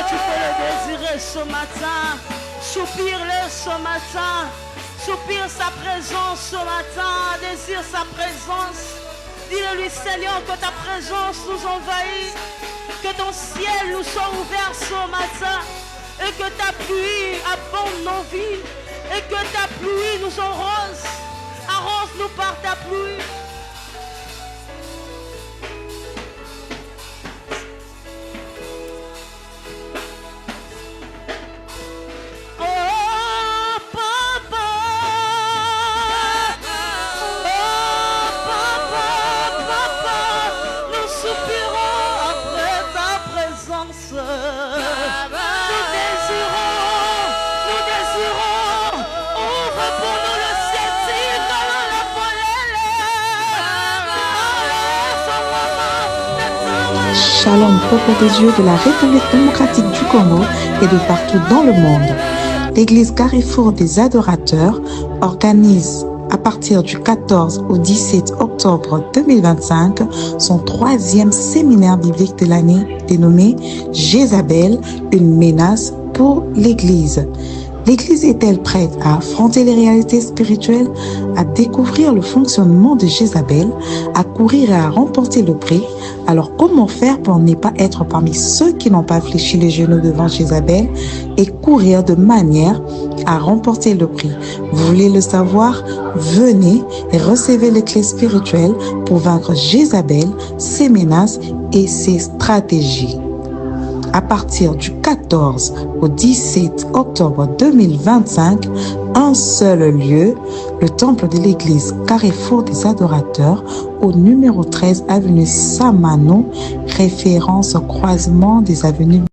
tu peux le désirer ce matin. Soupire-le ce matin. Soupire sa présence ce matin. Désire sa présence. Dis-le-lui, Seigneur, que ta présence nous envahit. Que ton ciel nous soit ouvert ce matin. Et que ta pluie abonde nos vies. Et que ta pluie nous arrose. Arrose-nous par ta pluie. Shalom, peuple des yeux de la République démocratique du Congo et de partout dans le monde. L'église Carrefour des Adorateurs organise à partir du 14 au 17 octobre 2025 son 3e séminaire biblique de l'année dénommé Jézabel, une menace pour l'Église. L'Église est-elle prête à affronter les réalités spirituelles, à découvrir le fonctionnement de Jézabel, à courir et à remporter le prix? Alors comment faire pour ne pas être parmi ceux qui n'ont pas fléchi les genoux devant Jézabel et courir de manière à remporter le prix? Vous voulez le savoir? Venez et recevez les clés spirituelles pour vaincre Jézabel, ses menaces et ses stratégies. À partir du 14 au 17 octobre 2025, un seul lieu, le temple de l'église Carrefour des Adorateurs, au numéro 13 avenue Samano, référence au croisement des avenues.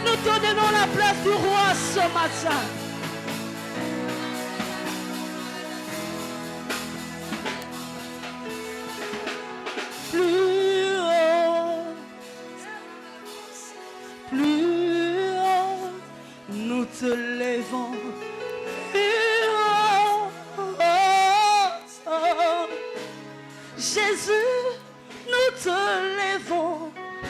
Nous te donnons la place du roi ce matin. Plus haut, plus haut, nous te levons plus haut. Jésus, nous te levons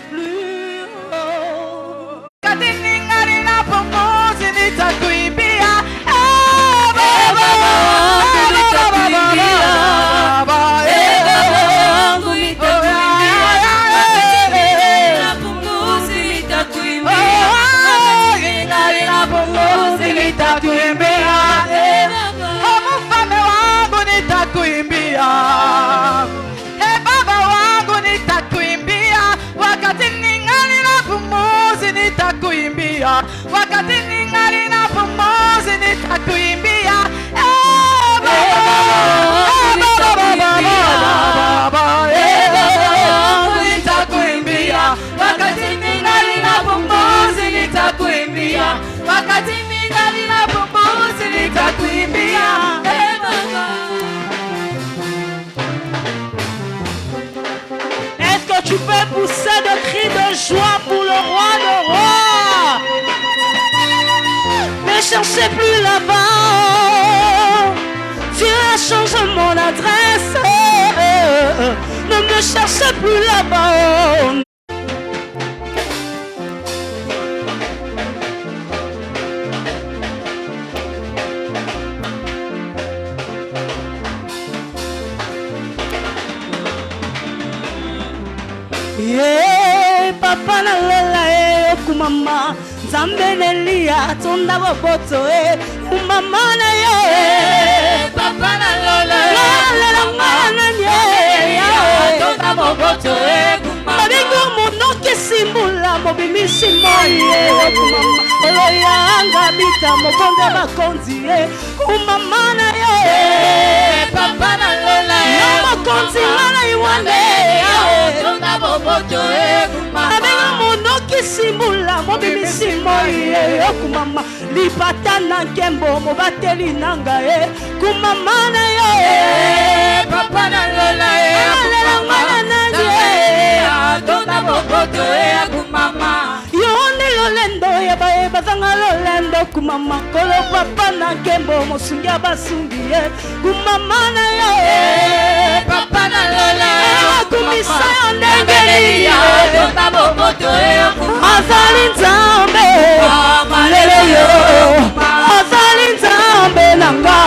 plus haut. Katining'alina pomozi nitakuimbia, mfalme wangu nitakuimbia, baba wangu nitakuimbia, wakati ningali na pumzi nitakuimbia, wakati ningali na pumzi nitakuimbia, nitakuimbia, wakati ningali na pumzi nitakuimbia, wakati ningali na pumzi nitakuimbia. Est-ce que tu peux pousser de cris de joie pour le roi de rois? Ne cherchez plus là-bas, Dieu a changé mon adresse. Ne me cherchez plus là-bas. Yeah, papa na lela kumama Nzambe nelia tonda boboto kumama na ye papa na lela mana nye tonda boboto kumama Abingo muno kesimbula mobimisi moye kumama Oloya anga bita mokonde bakonzi kumama na ye papa na lela mokonzi mana iwane Abenga mono kisimbula mobimisi moye kumama lipata na nkembo mobateli nanga kumama na yo papa na lola alela mwana na ye tonda boboto kumama yone lolendo yeba zanga lolendo kumama kolo papa na nkembo mosungia basungi kumama na yo papa na lola kumisa ndengeli tonda boboto azali nzambe malele yo azali nzambe nanga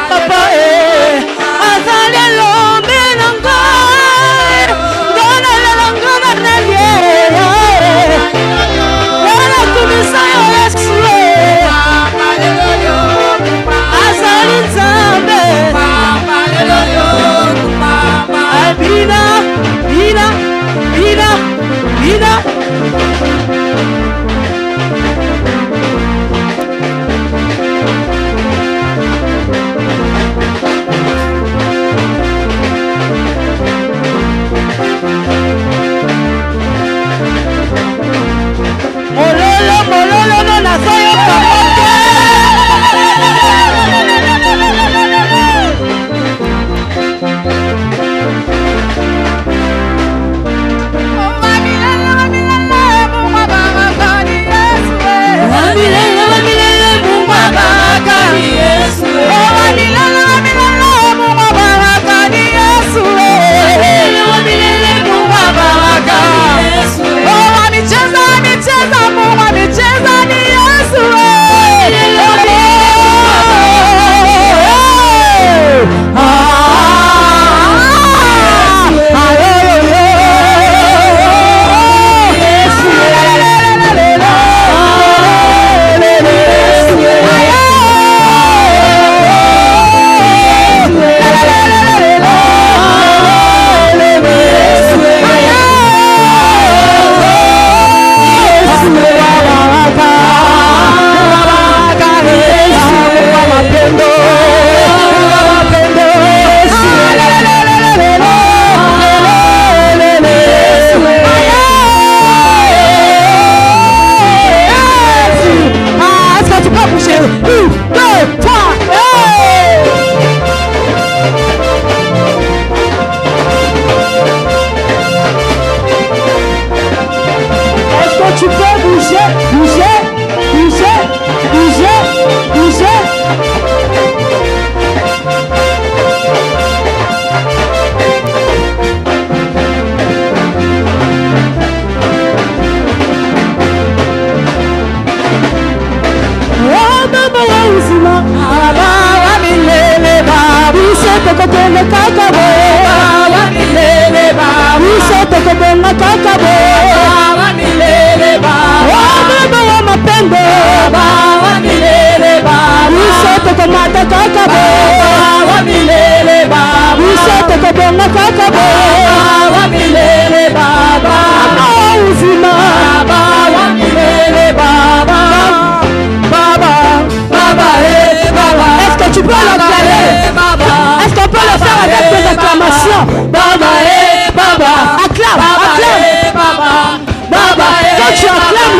papa azali lombe nanga ngana ngana nalie ngana kumisa yo Yesu azali nzambe malele yo bina bina bina bina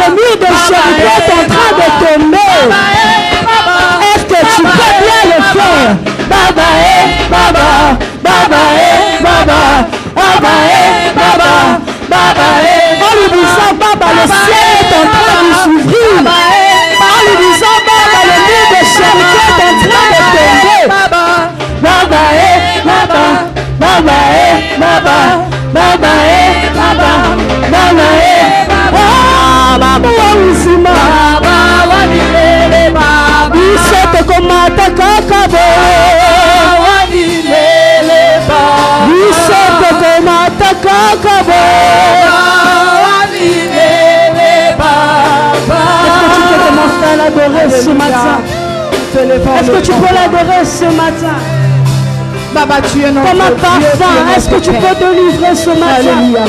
le mur de Jéricho est en train de tomber. Est-ce que tu peux bien le faire? Baba, Baba, Baba, Baba, Baba, Baba, Baba, en lui disant Baba, le ciel est en train de s'ouvrir. En lui disant Baba, le mur de Jéricho est en train de tomber. Baba, Baba, Baba, Baba, Baba, Baba, Baba, Baba, Baba, Wizima, Baba, Wadilele, Baba, Bisete komata kakabo, Wadilele, Baba, Bisete komata kakabo, Wadilele, Baba. Est-ce que tu peux commencer à l'adorer ce matin? Est-ce que tu peux l'adorer ce matin? Baba, tu es notre comme un parfum. Est-ce que tu peux te livrer ce matin? Alléluia.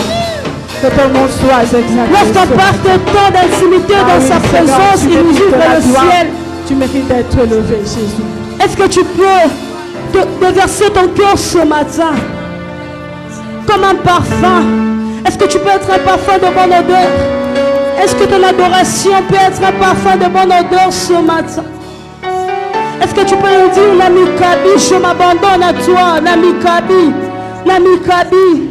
Que ton nom soit exalté. Lorsqu'on passe de temps d'intimité dans sa présence, il nous ouvre le ciel. Tu mérites d'être élevé, Jésus. Est-ce que tu peux déverser ton cœur ce matin comme un parfum? Est-ce que tu peux être un parfum de bonne odeur? Est-ce que ton adoration peut être un parfum de bonne odeur ce matin? Est-ce que tu peux lui dire, l'ami Kabi, je m'abandonne à toi, l'ami Kabi, l'ami Kabi?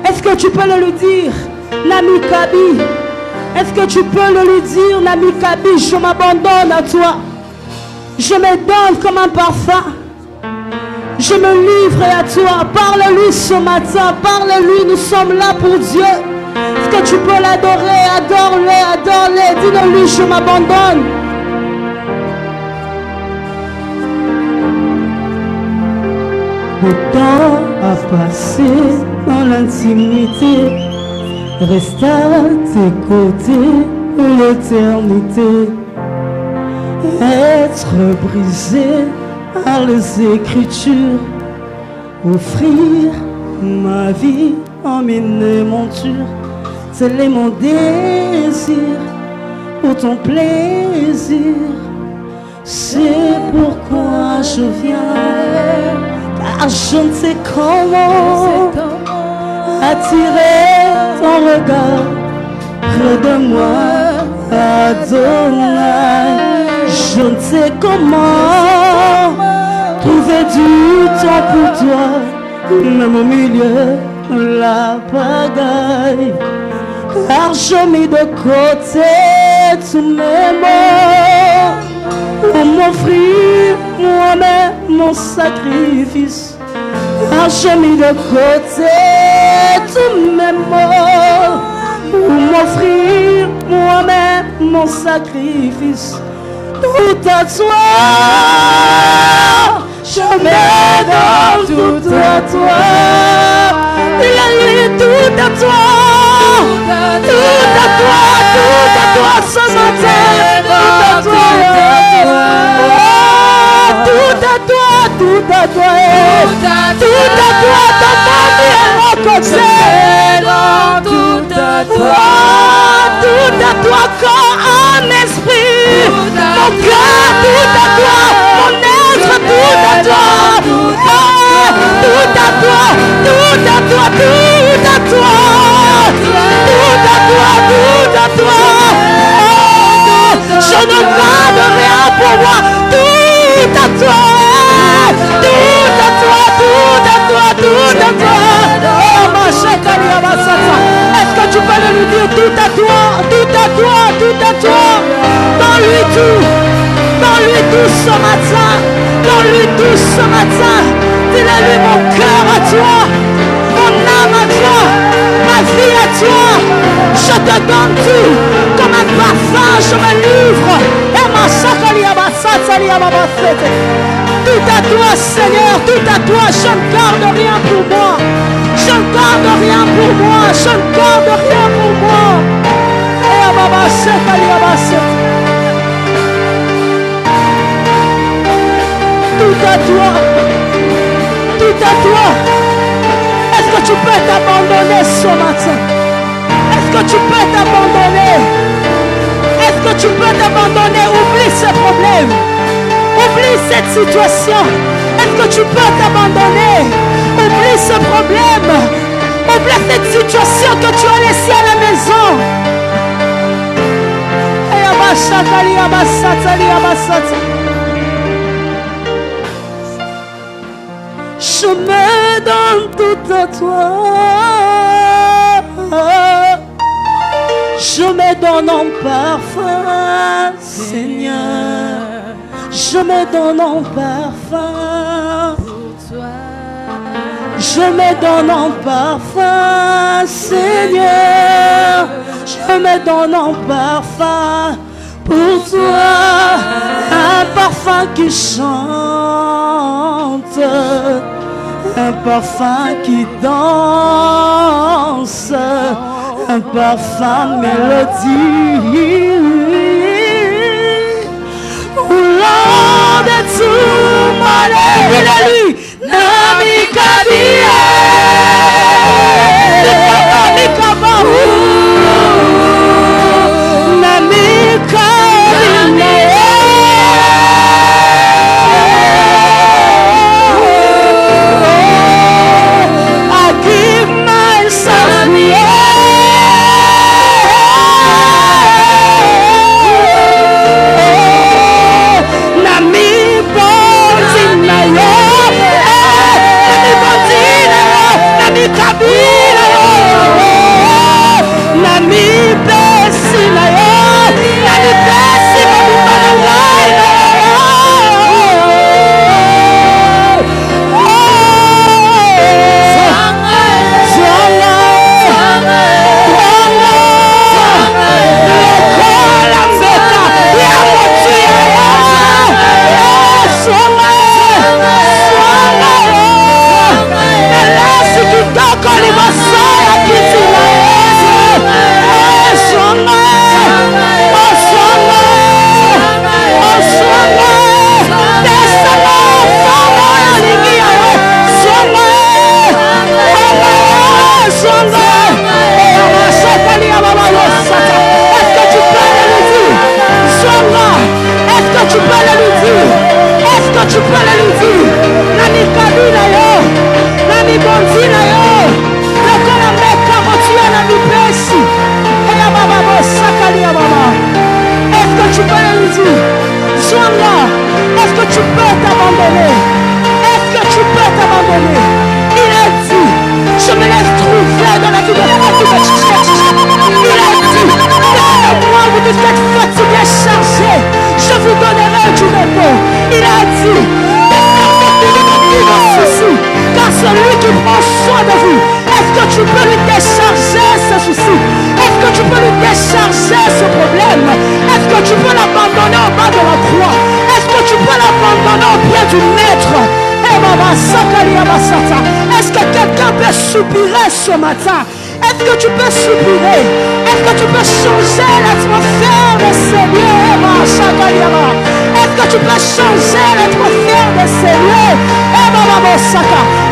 Est-ce que tu peux le lui dire, l'ami Kabi? Est-ce que tu peux le lui dire, l'ami Kabi, je m'abandonne à toi? Je me donne comme un parfum. Je me livre à toi. Parle-lui ce matin, parle-lui, nous sommes là pour Dieu. Est-ce que tu peux l'adorer? Adore-le, adore-le. Dis-le-lui, je m'abandonne. Le temps a passé dans l'intimité, reste à tes côtés l'éternité. Être brisé par les Écritures, offrir ma vie en mine monture, tel est mon désir pour ton plaisir. C'est pourquoi je viens. Car je ne sais comment attirer ton regard près de moi, Adonai. Je ne sais comment trouver du temps pour toi, même au milieu de la pagaille. Car je mets de côté tous mes maux pour m'offrir moi-même mon sacrifice. Car j'ai mis de côté tous mes maux pour m'offrir moi-même mon sacrifice. Tout à toi, je me donne tout à toi. Il a eu tout à toi, tout à toi, tout à toi ce matin, tout à toi. Tout à toi, tout à toi, tout à toi, ta famille est rencontrée. Tout à toi, tout à toi, corps, âme, esprit, mon cœur, tout à toi, mon être, tout à toi, tout à toi, tout à toi, tout à toi, tout à toi, tout à toi. Je ne garde rien pour moi. Tout à toi, tout à toi, tout à toi, tout à toi. Oh ma chère, est-ce que tu peux lui dire tout à toi, tout à toi, tout à toi? Donne-lui tout ce matin, donne-lui tout ce matin. Dis-le-lui mon cœur à toi, mon âme à toi, ma vie à toi. Je te donne tout, comme un parfum, je me livre. Tout à toi, Seigneur, tout à toi, je ne garde rien pour moi. Je ne garde rien pour moi, je ne garde rien pour moi. Tout à toi, tout à toi. Est-ce que tu peux t'abandonner ce matin? Est-ce que tu peux t'abandonner? Est-ce que tu peux t'abandonner? Oublie ce problème. Oublie cette situation. Est-ce que tu peux t'abandonner? Oublie ce problème. Oublie cette situation que tu as laissée à la maison. Je me donne tout à toi. Je me donne en parfum, Seigneur. Je me donne en parfum. Je me donne en parfum, Seigneur. Je me donne en parfum pour toi. Un parfum qui chante, un parfum qui danse, un parfum mélodie. Roulant de tout malheur, il est lui, Nami Kabia, Nami Kabia, Nami Kabia. I give myself to you. Tu peux aller lui dire, Nani Kabila yo, Nani Bondina yo, Lekona Meka Motia Nani Pesi, et ya Baba Sakali ya Baba. Est-ce que tu peux aller lui dire, Sois-là, est-ce que tu peux t'abandonner? Est-ce que tu peux t'abandonner? Il a dit, je me laisse trouver dans la vie de Fatima. Il a dit, moi vous tous êtes fatigués, chargés, je vous donnerai du repos. Il a dit, car celui qui prend soin de vous, est-ce que tu peux lui décharger ce souci? Est-ce que tu peux lui décharger ce problème? Est-ce que tu peux l'abandonner au bas de la croix? Est-ce que tu peux l'abandonner au pied du maître? Est-ce que quelqu'un peut soupirer ce matin? Est-ce que tu peux soupirer? Est-ce que tu peux changer l'atmosphère de ces lieux? Est-ce que tu peux changer l'atmosphère de ces lieux?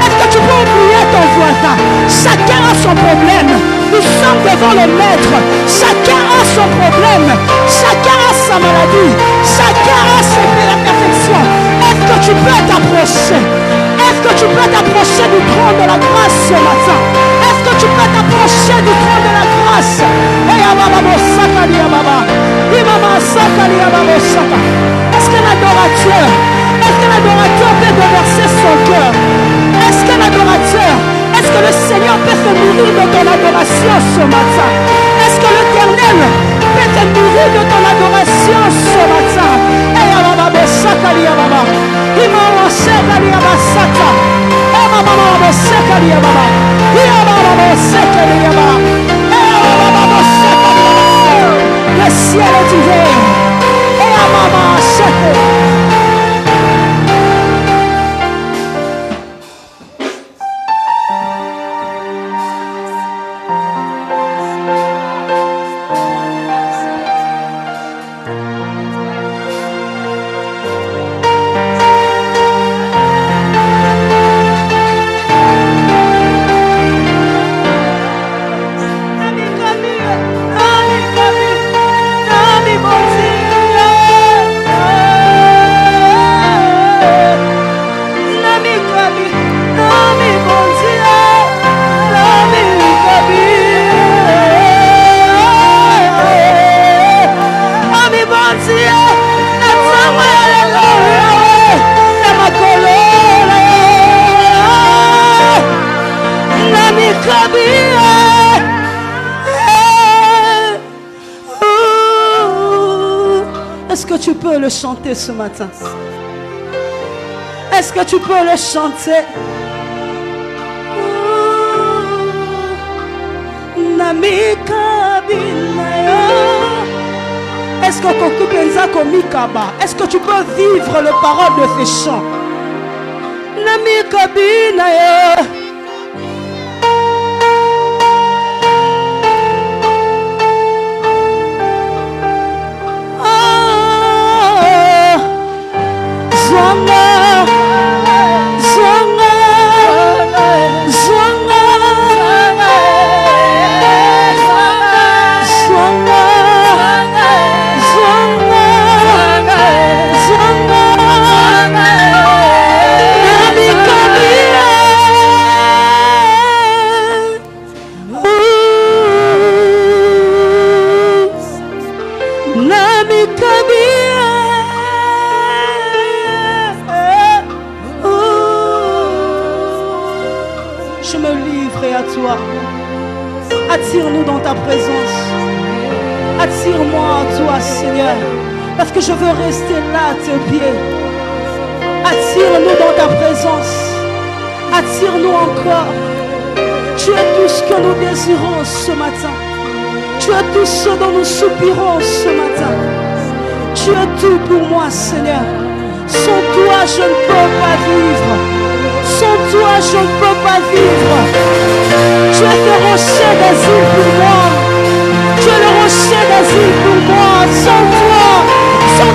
Est-ce que tu peux oublier ton voisin? Chacun a son problème. Nous sommes devant le maître. Chacun a son problème. Chacun a sa maladie. Chacun a ses imperfections. Est-ce que tu peux t'approcher? Est-ce que tu peux t'approcher du trône de la grâce ce matin? Est-ce que tu peux t'approcher du trône de la grâce? Est-ce qu'un adorateur peut déverser son cœur? Est-ce qu'un adorateur, est-ce que le Seigneur peut se nourrir de ton adoration ce matin? Est-ce que l'Éternel peut te nourrir de ton adoration ce matin? Le ciel est ouvert. Est-ce que tu peux le chanter ce matin? Est-ce que tu peux le chanter? Est-ce que tu peux vivre les paroles de ces chants? Je me livre à toi. Attire-nous dans ta présence. Attire-moi à toi, Seigneur, parce que je veux rester là à tes pieds. Attire-nous dans ta présence. Attire-nous encore. Tu es tout ce que nous désirons ce matin. Tu es tout ce dont nous soupirons ce matin. Tu es tout pour moi, Seigneur. Sans toi, je ne peux pas vivre. Sans toi, je ne peux pas vivre. Tu es le rocher d'asile pour moi. Tu es le rocher d'asile pour moi. Sans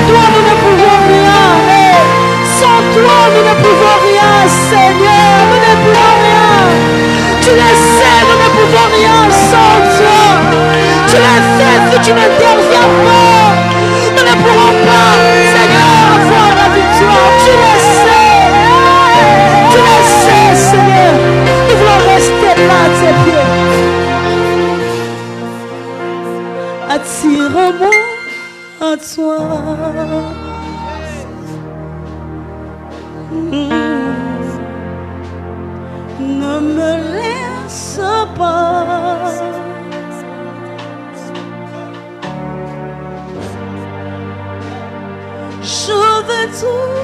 toi, nous ne pouvons rien. Sans toi, nous ne pouvons rien, Seigneur. Nous ne pouvons rien. Tu le sais, nous ne pouvons rien sans toi. Tu le sais, si tu n'interviens pas, nous ne pourrons pas, Seigneur, avoir la victoire. Tu le sais. Tu le sais, Seigneur. Nous voulons rester là à tes pieds. Attire-moi à toi. Ne me laisse pas. Je veux tout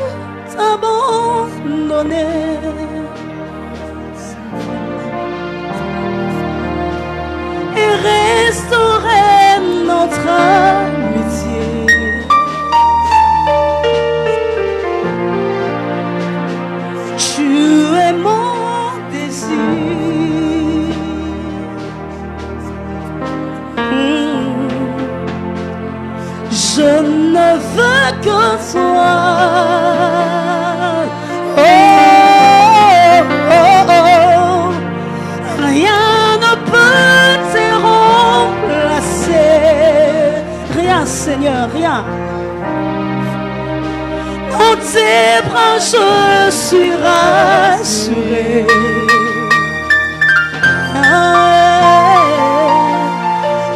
abandonner. Et restaurer notre amitié. Tu es mon désir. Je ne veux que toi. Oh, oh, oh. Rien ne peut te remplacer. Rien, Seigneur, rien. Dans tes bras, je suis rassuré.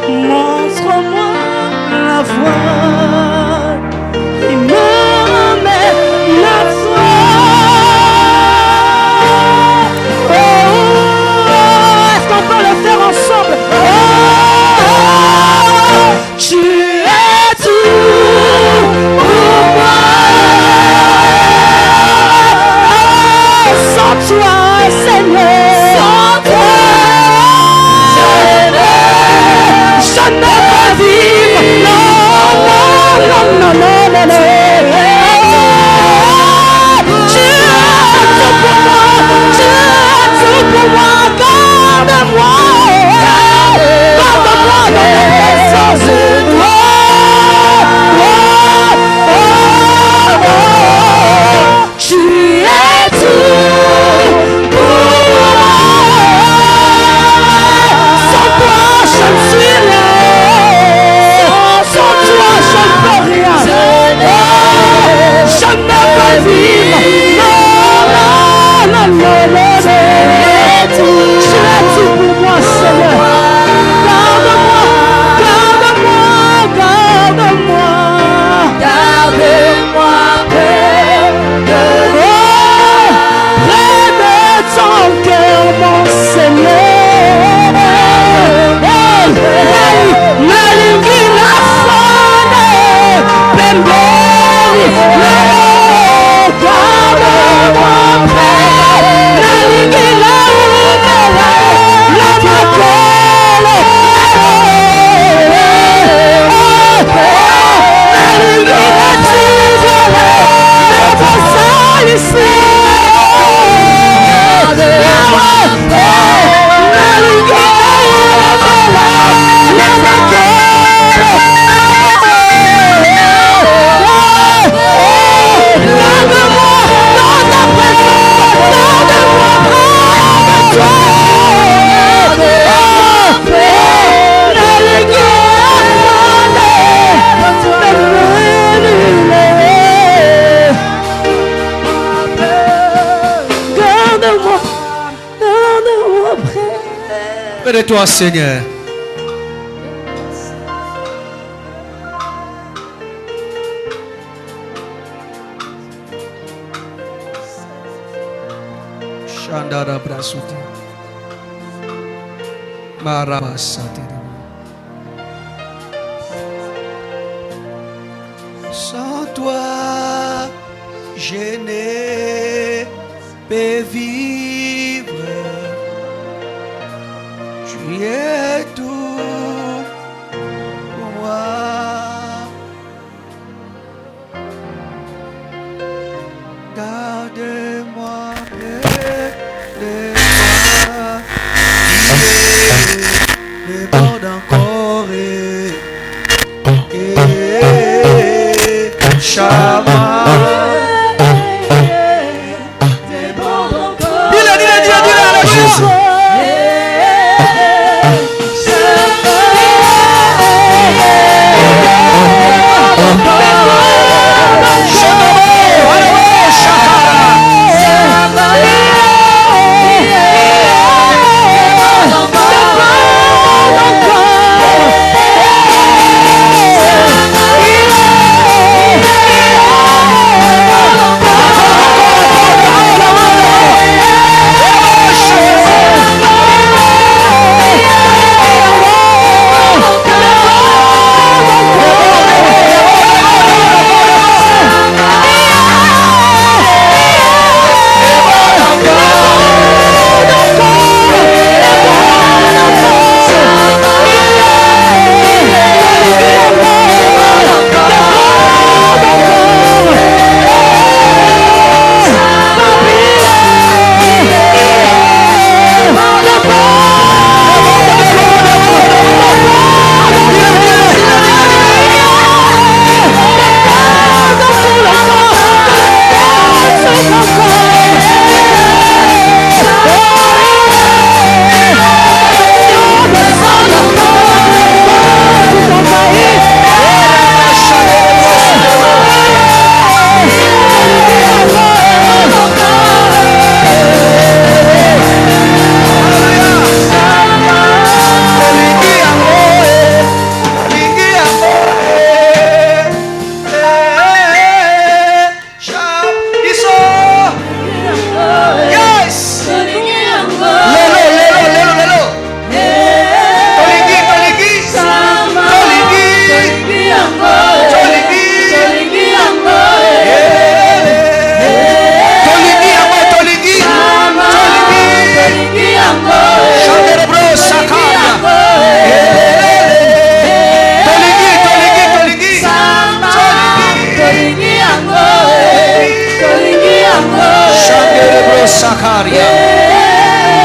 Montre-moi la voie qui me ramène à toi. Oh, est-ce qu'on peut le faire ensemble? Oh, tu es tout pour moi. Sans toi, Seigneur, sans toi, Lève-toi, Seigneur. Chandara Brasuti. Marabasati. Sans toi, je ne peux vivre. Tu es tout pour moi. Garde-moi près de toi. Déborde encore Shama. Dis-le, Jésus.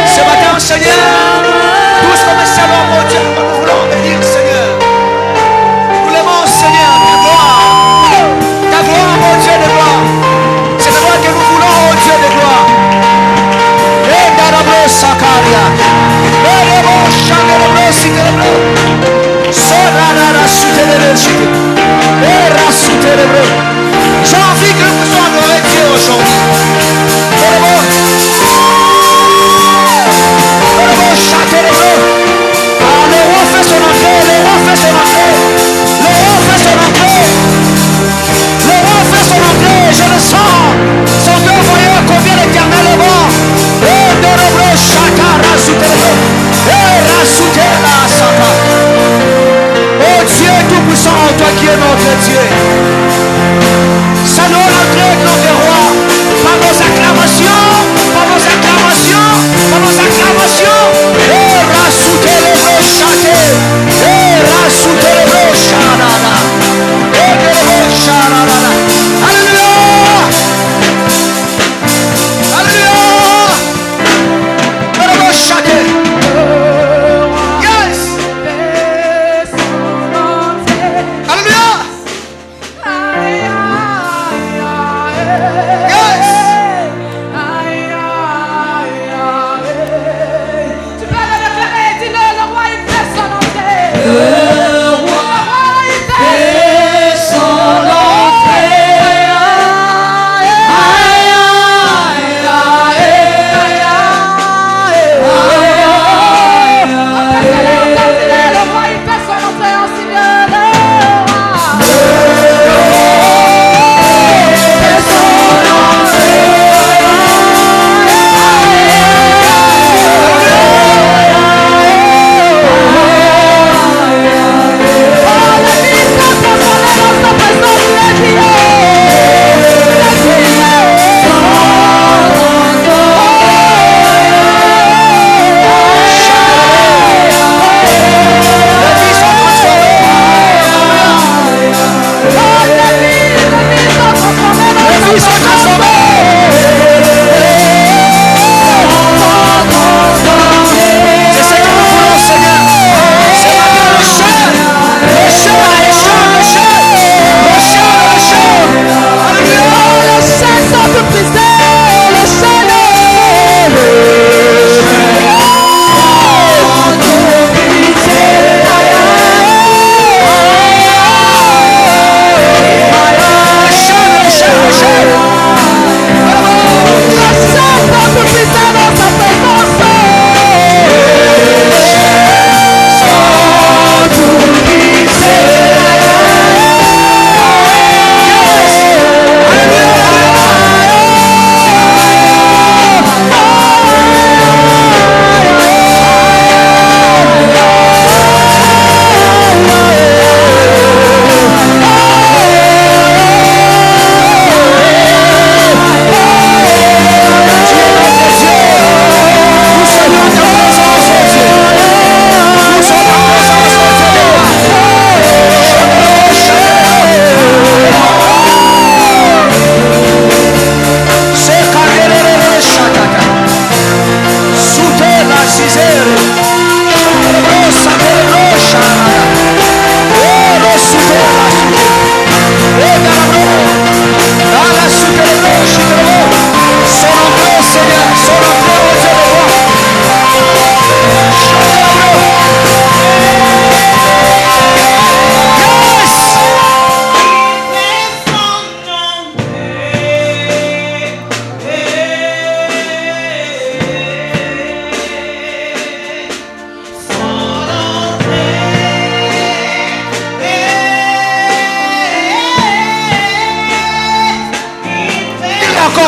Ce matin, Seigneur, tous comme un salon, mon Dieu, nous voulons bénir, Seigneur. Nous l'aimons, Seigneur, ta gloire, mon Dieu de gloire. C'est la gloire que nous voulons, mon Dieu de gloire. Et Darabro Sakaria, et bon Chandelabro Sitelabro, Sorara Sutelabro, et Rasutelabro. J'ai envie que nous puissions adorer Dieu aujourd'hui. Château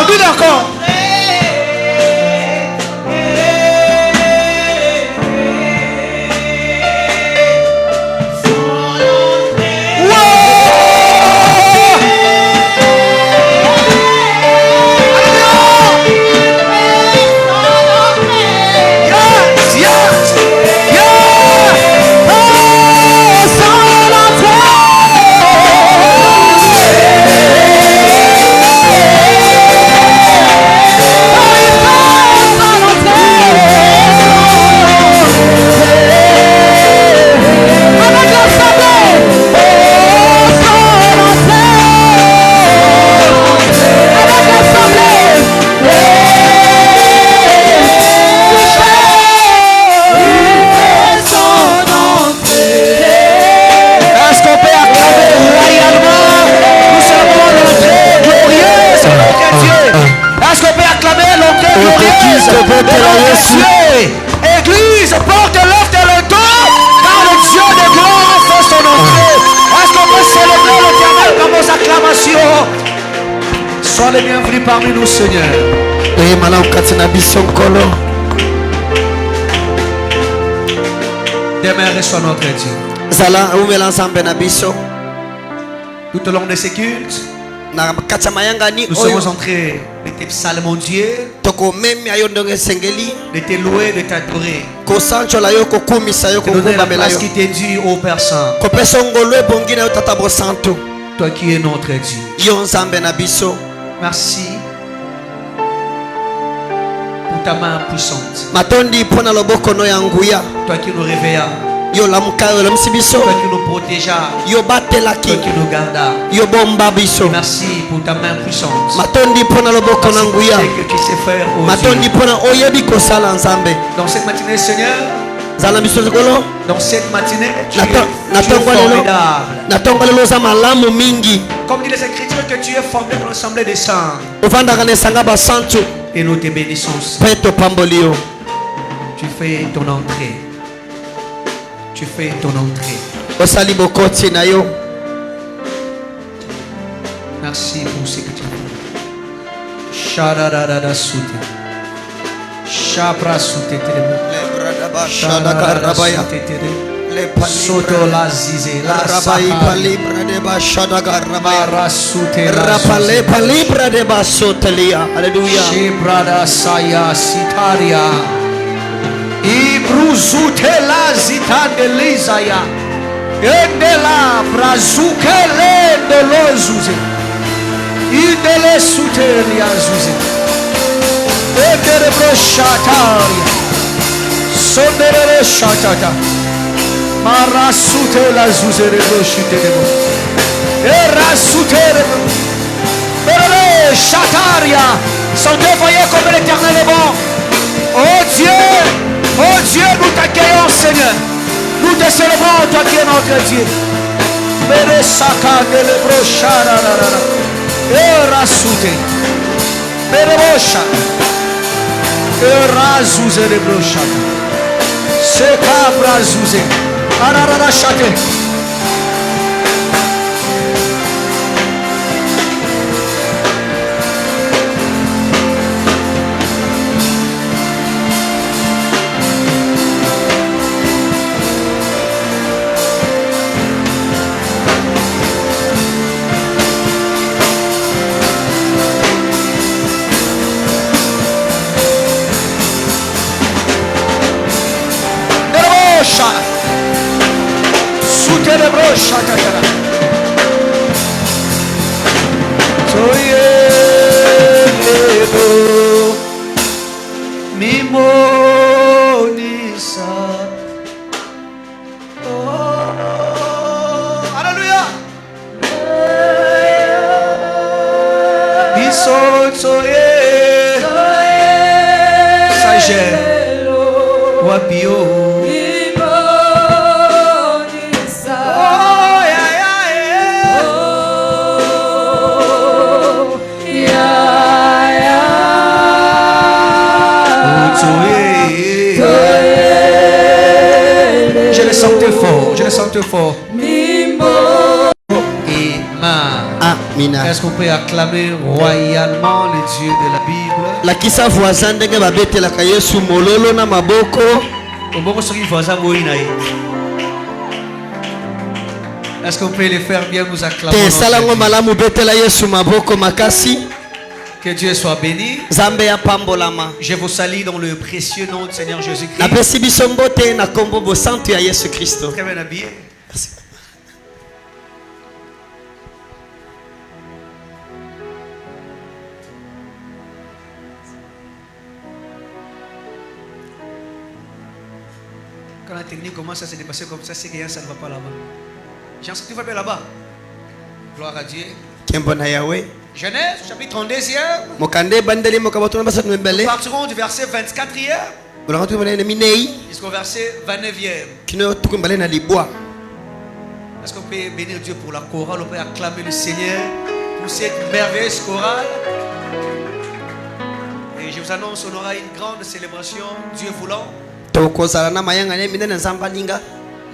Dis-le encore. Église, porte l'œuvre de l'auteur, car le Dieu de gloire fait son entrée. Est-ce qu'on peut célébrer l'Éternel dans nos acclamations? Sois les bienvenus parmi nous, Seigneur. Demeure sur notre Dieu. Tout au long de ces cultes, nous sommes entrés de tes psaumes mondiaux, de te louer, de t'adorer, de donner la place qui t'est due au Père Saint. Toi qui es notre Dieu. Merci pour ta main puissante. Toi qui nous réveillas. Toi qui nous protégeas. Toi qui nous gardas. Merci pour ta main puissante. Merci pour ce que tu sais faire aujourd'hui. Dans cette matinée, Seigneur, dans cette matinée, tu es formidable. Comme dit les Écritures, que tu es formé dans l'assemblée des saints. Et nous te bénissons. Tu fais ton entrée. Tu fais ton entrée. Merci pour ce que tu as fait. Shadadada soute. Shabra soute teremo. Shadadada soute teremo. Soto la zize la sahari. Mara soute la zuze. Shebrada saya sitaria. Ibruzute la zitande lizaya. Endela brazukele de lozuze. Idele suteria zuze. Endere broshataria. Sondere shatata. Marasute la zuze de broshite de bo. Erasute de bo. Erele shataria. Sentez, voyez comme l'Éternel est bon. Oh Dieu, nous t'accueillons, Seigneur. Nous te célébrons, toi qui es notre Dieu. Bere saka de le brochara. Erasute. Bere bosha. Erazuze de brochata. Seka brazuze. Arara chate. Je le sentais fort. Mina. Est-ce qu'on peut acclamer royalement le Dieu de la Bible? La kisa voisin ndenge babete la kayesu mololo na maboko. Est-ce qu'on peut les faire bien nous acclamer? Te salango malamu bete la yesu maboko makasi. Que Dieu soit béni. Zambe ya pambolama. Je vous salue dans le précieux nom du Seigneur Jésus-Christ. Na pesi biso mbote na kombo bo santu ya Yesu Kristo. Très bien habillé. Merci. Quand la technique commence à se dépasser comme ça, c'est que ça ne va pas là-bas. J'en sais que tu vas bien là-bas. Gloire à Dieu. Kembona Yahweh. Genèse, chapitre 32e. Mokande bandeli mokabato na basatu Nous mbele. partirons du verset 24e Bolanga tu mbele na minei. jusqu'au verset 29e. Kino tuku mbele na libwa. Est-ce qu'on peut bénir Dieu pour la chorale? On peut acclamer le Seigneur pour cette merveilleuse chorale. Et je vous annonce, on aura une grande célébration, Dieu voulant, Tokozala na mayanga ne minene nzamba linga.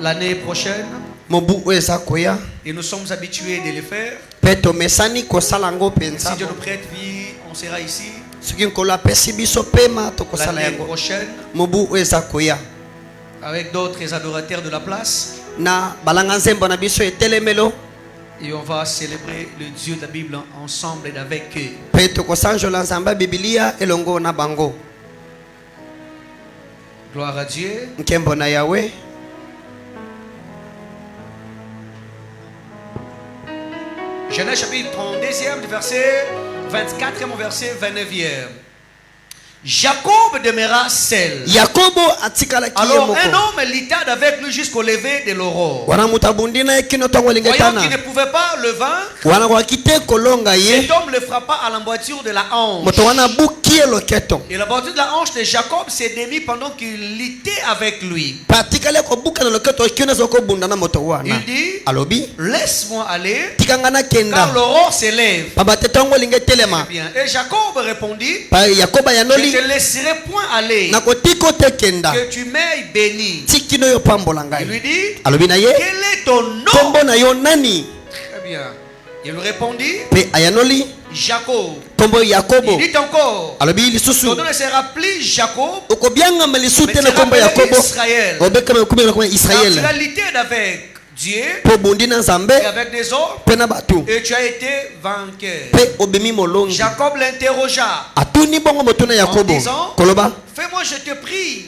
l'année prochaine. Mobu eza koya. Et nous sommes habitués de le faire. Peto mesani kosala ngo penza. Si Dieu nous prête vie, on sera ici Soki nkolo apesi biso pema tokosala l'année yango. prochaine Mobu eza koya. avec d'autres adorateurs de la place. Na balanga nzembo na biso etelemelo. Et on va célébrer le Dieu de la Bible ensemble et avec eux. Pe tokosanjola nzamba Biblia elongo na bango. Gloire à Dieu. Nkembo na Yahweh. Genèse chapitre 32e du verset 24e au verset 29e. Jacob demeura seul. Yakobo atikala Alors kiyemoko. un homme lutta avec lui jusqu'au lever de l'aurore. Wana mutabundina ekino tongo Voyant lingetana. qu'il ne pouvait pas le vaincre, Wana kwa kite kolonga ye. cet homme le frappa à l'emboîture de la hanche. Moto wana buki loketo. Et l'emboîture de la hanche de Jacob s'est démise pendant qu'il luttait avec lui. Patikale ko buka na loketo kino zoko bunda na moto wana. Il dit, Alobi laisse-moi aller, tikangana car kenda. l'aurore s'élève. Babate tongo lingetelema. Bien. Et Jacob répondit, Pa Yakoba je yanoli ne te laisserai point aller, na kotiko te kenda. que tu m'aies béni. Tikino yo pambola Il ngai. lui dit, Alobi na ye. quel est ton nom? Kombo na yo nani? Très bien. Il lui répondit, Pe ayanoli Jacob. kombo Yakobo. Il dit encore, Alobi lisusu. ton nom ne sera plus Jacob, Okobianga melisute mais na tu kombo Yakobo. Israël. Obeka me kumela kwa Car tu Israël. as lutté avec Dieu Po bundi na Nzambe et avec des hommes, pe na batu. et tu as été vainqueur. Pe obemi molongi. Jacob l'interrogea Atuni bongo motuna Yakobo. en disant, Koloba. fais-moi, je te prie,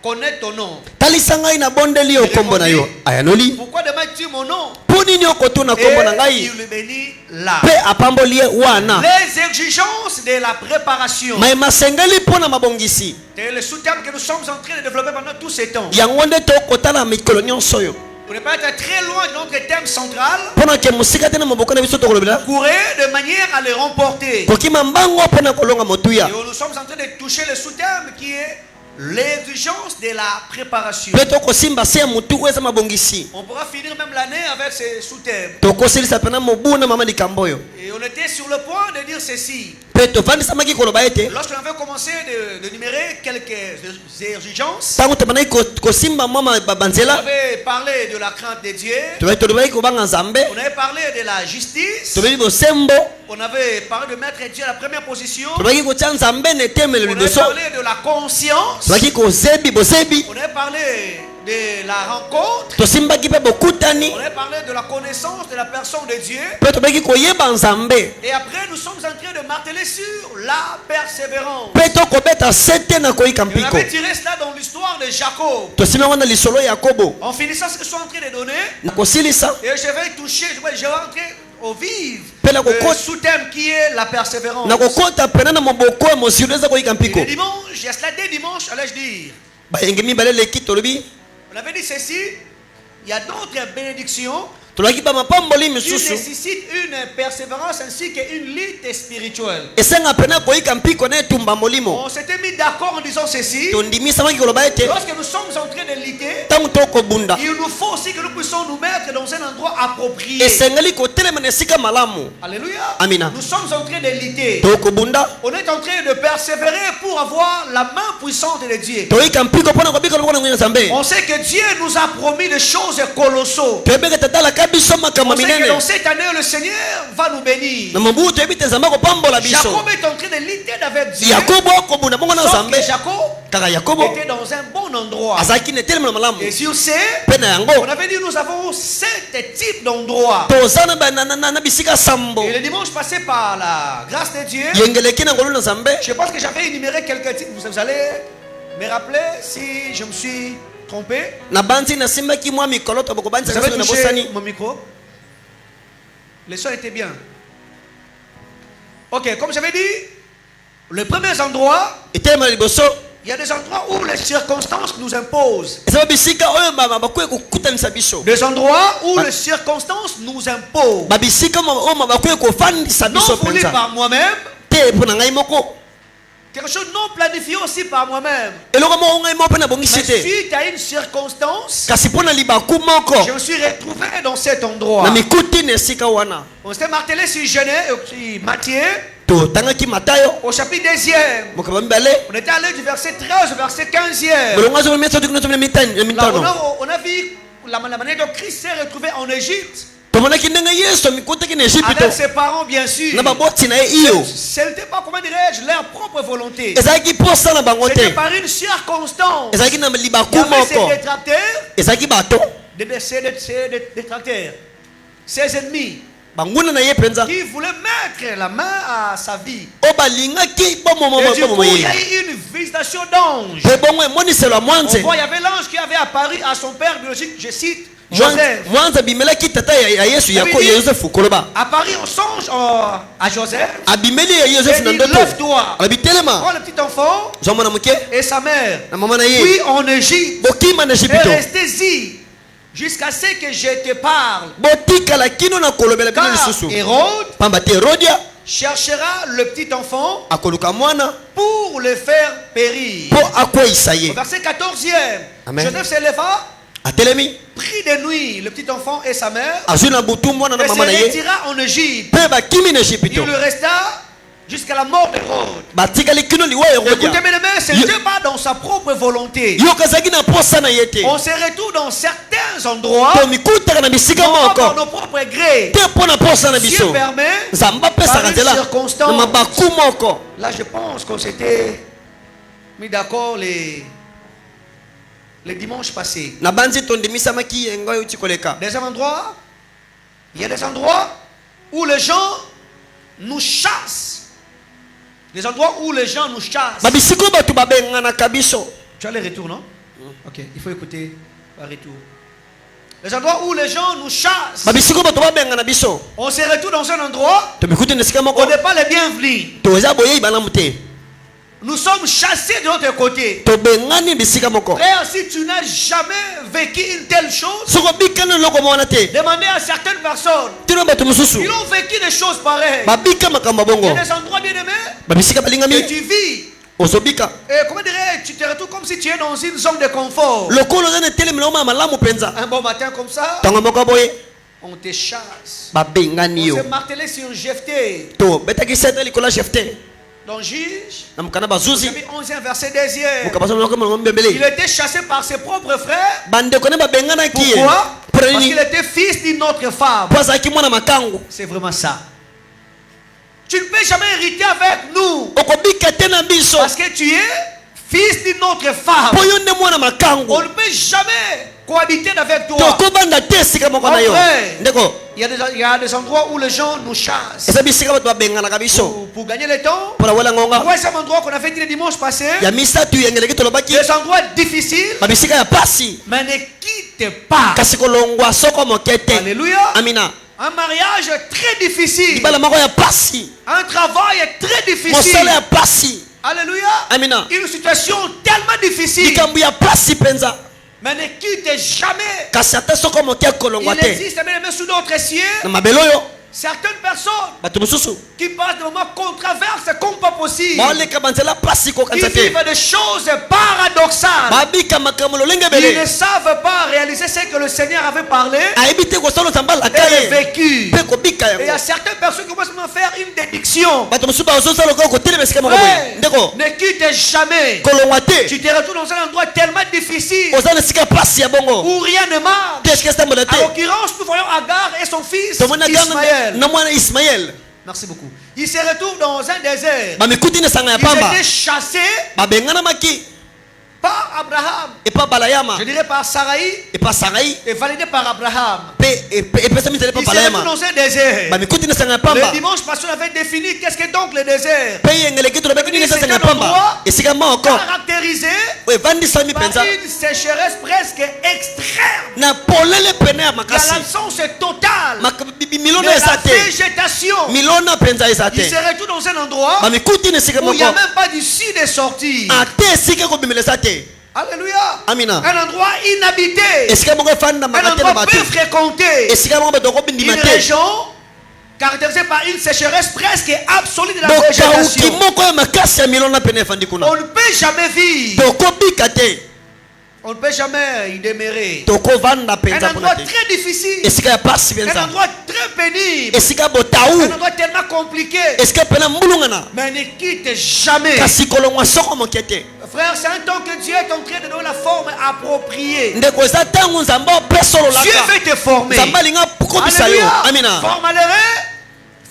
connais ton nom. Talisa ngai na bondeli yo kombo na yo. Ayanoli. Pourquoi demandes-tu mon nom? Poni ni okotuna kombo na Et ngai. il le bénit là. Pe apamboli ye wana. Les exigences de la préparation. Mai masengeli pona mabongisi. C'est le sous-thème que nous sommes en train de développer pendant tous ces temps. Yango nde tokotana mikolo nyonso yo. Pour ne pas être très loin de notre thème central, Pona ke musika tena maboko na biso tokolobela. courir de manière à le remporter. Kokima mbango pona kolonga motuya. Et nous sommes en train de toucher le sous-thème qui est l'exigence de la préparation. Pe tokosimba se ya mutu eza mabongisi. On pourra finir même l'année avec ce sous-thème. Tokosilisa pena mobu na mama likambo yo. Et on était sur le point de dire ceci. Pe tovandisa maki koloba ete. Lorsqu'on avait commencé de numérer quelques exigences, Tango tobanai kosimba mama on babanzela. avait parlé de la crainte de Dieu, Tolobaki kobanga Nzambe. on avait parlé de la justice, Tobeli bosembo. on avait parlé de mettre Dieu à la première position, Tobaki kotia Nzambe na etemelo on avait liboso. parlé de la conscience, Tobaki kozebi bozebi. on avait parlé de la rencontre, Tosimbaki pe bokutani. on avait parlé de la connaissance de la personne de Dieu. Pe tobaki koyeba Nzambe. Et après, nous sommes en train de marteler sur la persévérance. Pe tokobeta sete na koyika Et on mpiko. avait tiré cela dans l'histoire de Jacob. Tosima wana lisolo ya Yakobo. En finissant ce que je suis en train de donner, Na kosilisa. et je vais toucher, je vais rentrer au vif Pela kokota. sous-thème qui est la persévérance. Na kokota pena na moboko ya mosilo eza koyika Et mpiko. le dimanche, il y a cela dès dimanche, allais-je dire. Bayenge mibale leki tolobi. On avait dit ceci, il y a d'autres bénédictions Tolaki ba mapamboli qui misusu. nécessitent une persévérance ainsi qu'une lutte spirituelle. Esenga pena koyika mpiko na etumba molimo. On s'était mis d'accord en disant ceci. Tondimisa maki koloba ete. Lorsque nous sommes en train de lutter, Tango tokobunda. il nous faut aussi que nous puissions nous mettre dans un endroit approprié. Esengeli kotelema na esika malamu. Alléluia. Amina. Nous sommes en train de lutter. Tokobunda. On est en train de persévérer pour avoir la main puissante de Dieu. Toyika mpiko pona kobika lokona ngwenya Nzambe. On sait que Dieu nous a promis des choses colossales. Tebeke tatala On sait que dans cette année, le Seigneur va nous bénir. Jacob est en train de lutter avec Dieu. Sauf que Jacob était dans un bon endroit. Et sur ce, on avait dit nous avons 7 types d'endroits. Et le dimanche passé, par la grâce de Dieu, je pense que j'avais énuméré quelques types. Vous allez me rappeler si je me suis trompé. Vous avez touché mon micro. Le son était bien. Ok, comme j'avais dit, les premiers endroits, il y a des endroits où les circonstances nous imposent. Des endroits où les circonstances nous imposent. Non voulu par moi-même. Quelque chose non planifié aussi par moi-même. Mais suite à une circonstance, je me suis retrouvé dans cet endroit. On s'est martelé sur Genèse, Matthieu, au chapitre 2e. On était allé du verset 13 au verset 15e. Là, on a vu la manière dont Christ s'est retrouvé en Égypte. Avec ses parents, bien sûr. Ce n'était pas, comment dirais-je, leur propre volonté. C'était par une circonstance. Il y avait ses détracteurs, ses ennemis, qui voulaient mettre la main à sa vie. Et du coup, il y a eu une visitation d'ange. On voit, il y avait l'ange qui avait apparu à son père biologique, je cite, Joseph. Apparu en songe à Joseph. Et dit, lève-toi. Prends le petit enfant et sa mère. Puis en Égypte. Et restez-y jusqu'à ce que je te parle. Car Hérode cherchera le petit enfant pour le faire périr. Au verset 14e, Joseph se leva, prit de nuit le petit enfant et sa mère, et se retira en Égypte. Il lui resta jusqu'à la mort d'Hérode. Écoutez, mes amis, ce n'était pas dans sa propre volonté. On se retrouve dans certains endroits, non par nos propres grés. Dieu permet, par une circonstance. Là, je pense qu'on s'était mis d'accord les dimanches passés. Des endroits, il y a des endroits où les gens nous chassent. Des endroits où les gens nous chassent. Tu as les retours, non? Ok, il faut écouter par retour. Les endroits où les gens nous chassent. On se retrouve dans un endroit, on n'est pas les bienvenus. Nous sommes chassés de l'autre côté. Frère, si tu n'as jamais vécu une telle chose, demandez à certaines personnes. Ils ont vécu des choses pareilles. Il y a des endroits bien aimés que tu vis. Et comment dirais-je, tu te retrouves comme si tu es dans une zone de confort. Un bon matin comme ça, on te chasse. On s'est martelé sur Jephthé. Dans Juge, chapitre 11, verset 2e. Il était chassé par ses propres frères. Pourquoi? Parce qu'il était fils d'une autre femme. C'est vraiment ça. Tu ne peux jamais hériter avec nous. Parce que tu es fils d'une autre femme. On ne peut jamais cohabiter avec toi. Il y a des endroits où les gens nous chassent. Pour gagner le temps, troisième endroit qu'on a fait le dimanche passé, des endroits difficiles, mais ne quitte pas. Alléluia. Un mariage très difficile. Un travail très difficile. Alléluia. Une situation tellement difficile. Mais ne quitte jamais. Il existe même sous d'autres cieux certaines personnes qui passent des moments controverses comme pas possible. Qui vivent des choses paradoxales. Ils ne savent pas réaliser ce que le Seigneur avait parlé et vécu. Et il y a certaines personnes qui commencent à faire une déduction. bato mosusu bazosala lokola kotelema esika moko Frère, boye ndeko ne quitte jamais. kolongwa te Tu te retrouves dans un endroit tellement difficile oza na esika pasi ya bongo où rien ne marche. te esika etambola te En l'occurrence, nous voyons Agar et son fils tomoni Ismaël. na mwana ismael Merci beaucoup. Ils se retrouvent dans un désert. bamikuti na esanga ya Ils pamba étaient chassés babenganamaki par Abraham. epa balayama Je dirais par Sarai epa sarai et validés par Abraham. mpe epesa mitele epa Ils se balayama retrouvent dans un désert. bamikuti na esanga ya pamba Le dimanche passé, on avait défini qu'est-ce que donc le désert. mpe yengeleki tolobaki nini eza esanga ya pamba esika moko Caractérisé evandisami par mpenza une sécheresse presque extrême. na polele pene ya Il y a makasi l'absence totale de milona eza la te végétation. milona mpenza eza te Ils se retrouvent dans un endroit bamikuti na esika où il n'y a moko même pas d'issue de sortie. ate esika kobimela eza te Alléluia. amina Un endroit inhabité. esika moko Un efandamaka te na endroit peu bato fréquenté. esika moko bato kobindima Une te région caractérisée par une sécheresse presque absolue de la bokauki végétation. moko ya makasi ya milona pene efandi kuna On ne peut jamais vivre. tokobika te On ne peut jamais y demeurer. tokovanda Un mpenza endroit mpona te très difficile. esika ya pasi Un mpenza endroit très pénible. esika botau Un endroit tellement compliqué. esika pena mbulungana Mais ne quitte jamais. kasi kolongwa soko moke te Frère, c'est un temps que Dieu est en train de donner la forme appropriée. ndeko eza ntango nzambe opesa Dieu ololaka veut te former. nzambe alinga kobisa yo Alléluia. amina Fort malheureux.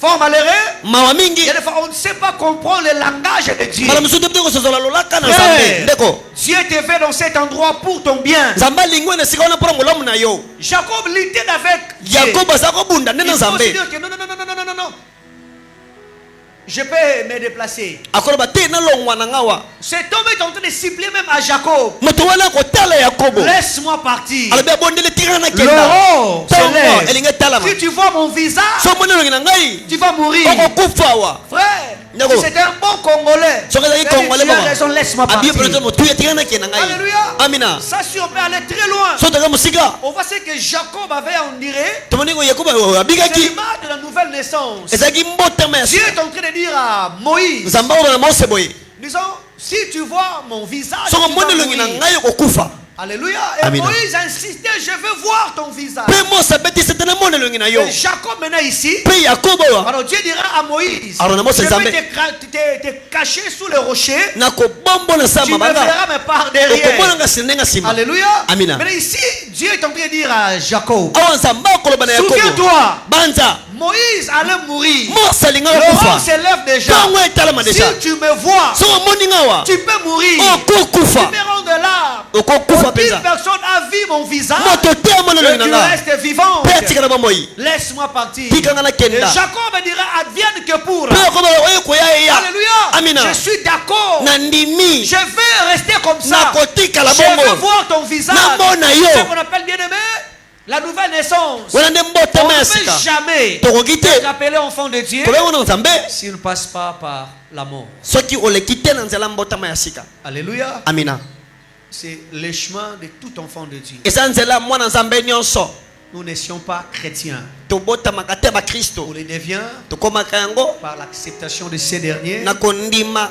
Fort malheureux. mawa Il mingi y a des fois, on ne sait pas comprendre le langage de Dieu. mbala mosusu te mpe kososola lolaka na nzambe Frère, ndeko Dieu te fait dans cet endroit pour ton bien. nzambe alingi wana esika wana mpona molamu na yo Jacob luttait avec Dieu. yakobo aza kobunda nde Il na faut se nzambe dire que non, non, non, non, non, non, non, non. Je peux me déplacer. akoloba te nalongwa na ngawa Cet homme est en train de supplier même à Jacob. moto wana kotala yakobo Laisse-moi partir. alobi abondeli tika na kenda L'euro se ntongo lève. elingi etalama Si tu vois mon visage, so omoni elongi na ngai tu vas mourir. okokufa awa Frère, D'accord. si c'était un bon Congolais, soki ezalaki tu congolais as raison, laisse-moi abi partir. mpona motuya tika na kenda ngai Alléluia. amina Ça, si on peut aller très loin, so toka mosika on voit ce que Jacob avait, on dirait, tomoni ko yakobo c'est abikaki l'image de la nouvelle naissance. ezalaki mbotama ya Dieu sika est en train de dire à Moïse, nzambe akobana mose boye disons, si tu vois mon visage, soki tu vas omoni elongi na mourir. ngai okokufa Alléluia. Et Amina. Moïse insistait, je veux voir ton visage. mpe mose abetisi te namoni elongi na yo Et Jacob maintenant ici, mpe yakobo awa alors Dieu dira à Moïse, Alors, Mose, je vais Nzambe. te cacher sous le rocher, nakobombola sa tu me mabanga verras me par derrière. okomonanga nsima nde nga nsima Alléluia. Amina. Mais ici, Dieu est en train de dire à Jacob, awa nzambe akoloba na yakobo souviens-toi, banza Moïse allait mourir. mose alingaka L'orage kufa s'élève déjà. ntango etalama Si deja tu me vois, soki omoni nga awa tu peux mourir. okokufa Tu me rends de là. okokufa Aucune mpenza personne a vu mon visage. moto te amoni elongi na Et tu nga restes vivant. mpe atikana bomoi Laisse-moi partir. tikanga na Et kenda Jacob dira advienne que pour. mpe yakobo oyo koya eya Alléluia. amina Je suis d'accord. na ndimi Je vais rester comme ça. nakotikala Je veux bongo voir ton visage. namona yo Ce qu'on appelle bien aimé la nouvelle naissance. wana nde On mbotama ne ya peut sika jamais tokoki te être appelé enfant de Dieu kobengo na nzambe s'il ne passe pas par la mort. soki oleki te na nzela mbotama ya sika Alléluia. amina C'est le chemin de tout enfant de Dieu. eza nzela mwana nzambe nyonso Nous n'étions pas chrétiens. tobotamaka te bakristo On les devient tokomaka yango par l'acceptation de ces derniers na kondima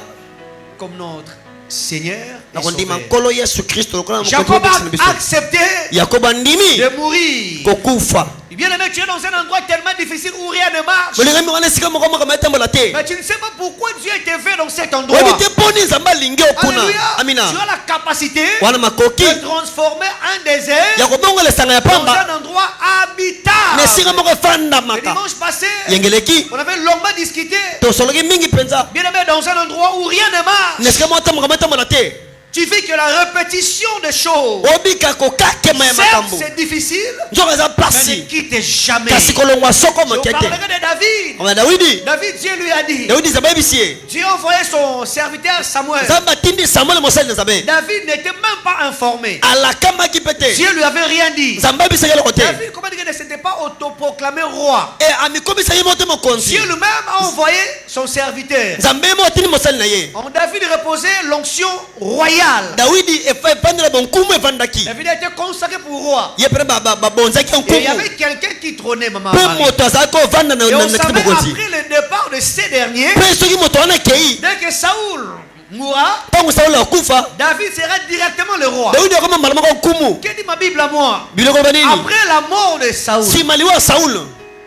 comme notre Seigneur et na kondima Sauveur. nkolo yesu kristo lokola na Jacob mokonzi na a biso accepté yakobo andimi de mourir. kokufa Bien aimé, tu es dans un endroit tellement difficile où rien ne marche. bolingami wana esika moko makambo etambola te Mais tu ne sais pas pourquoi Dieu te fait dans cet endroit. oyebi te mponi nzambe alingi okuna Alléluia. amina Tu as la capacité wana makoki de transformer un désert ya kobongola esanga ya dans pamba un endroit habitable. na esika moko Le efandamaka dimanche passé, yengeleki on avait longuement discuté. tosoloki mingi mpenza Bien aimé, dans un endroit où rien ne marche. na esika moko makambo etambola te Tu vis que la répétition des choses. obika kokakema ya Certes, makambo c'est difficile, nzoko eza mais ne pasi quitte jamais. kasi kolongwa soko Je moke te parlerai de David. koma dawidi David, Dieu lui a dit. dawidi nzambe ayebisi ye Dieu a envoyé son serviteur Samuel. nzambe atindi samuele mosali na nzambe David n'était même pas informé. alakamaki mpe te Dieu lui avait rien dit. nzambe ayebisaki eloko te David, comment dire, ne s'était pas autoproclamé roi. e amikomisaki mo te mokonzi Dieu lui-même a envoyé son serviteur. nzambe ye mo atindi mosali na ye En David reposait l'onction royale. dawidi efandela bonkumu efandaki David a été consacré pour roi. ye mpe babonzaki Et il y nkumu avait quelqu'un qui trônait, maman. mpe Marie. moto azalaki ovanda na Et on kiti savait mokonzi après le départ de ces derniers, mpe soki moto wana akei dès que Saoul mourra, ntango sauli akufa David sera directement le roi. dawidi akoma mbala moko nkumu Que dit ma Bible à moi? biloko loba nini Après la mort de Saoul, nsima liwa ya saul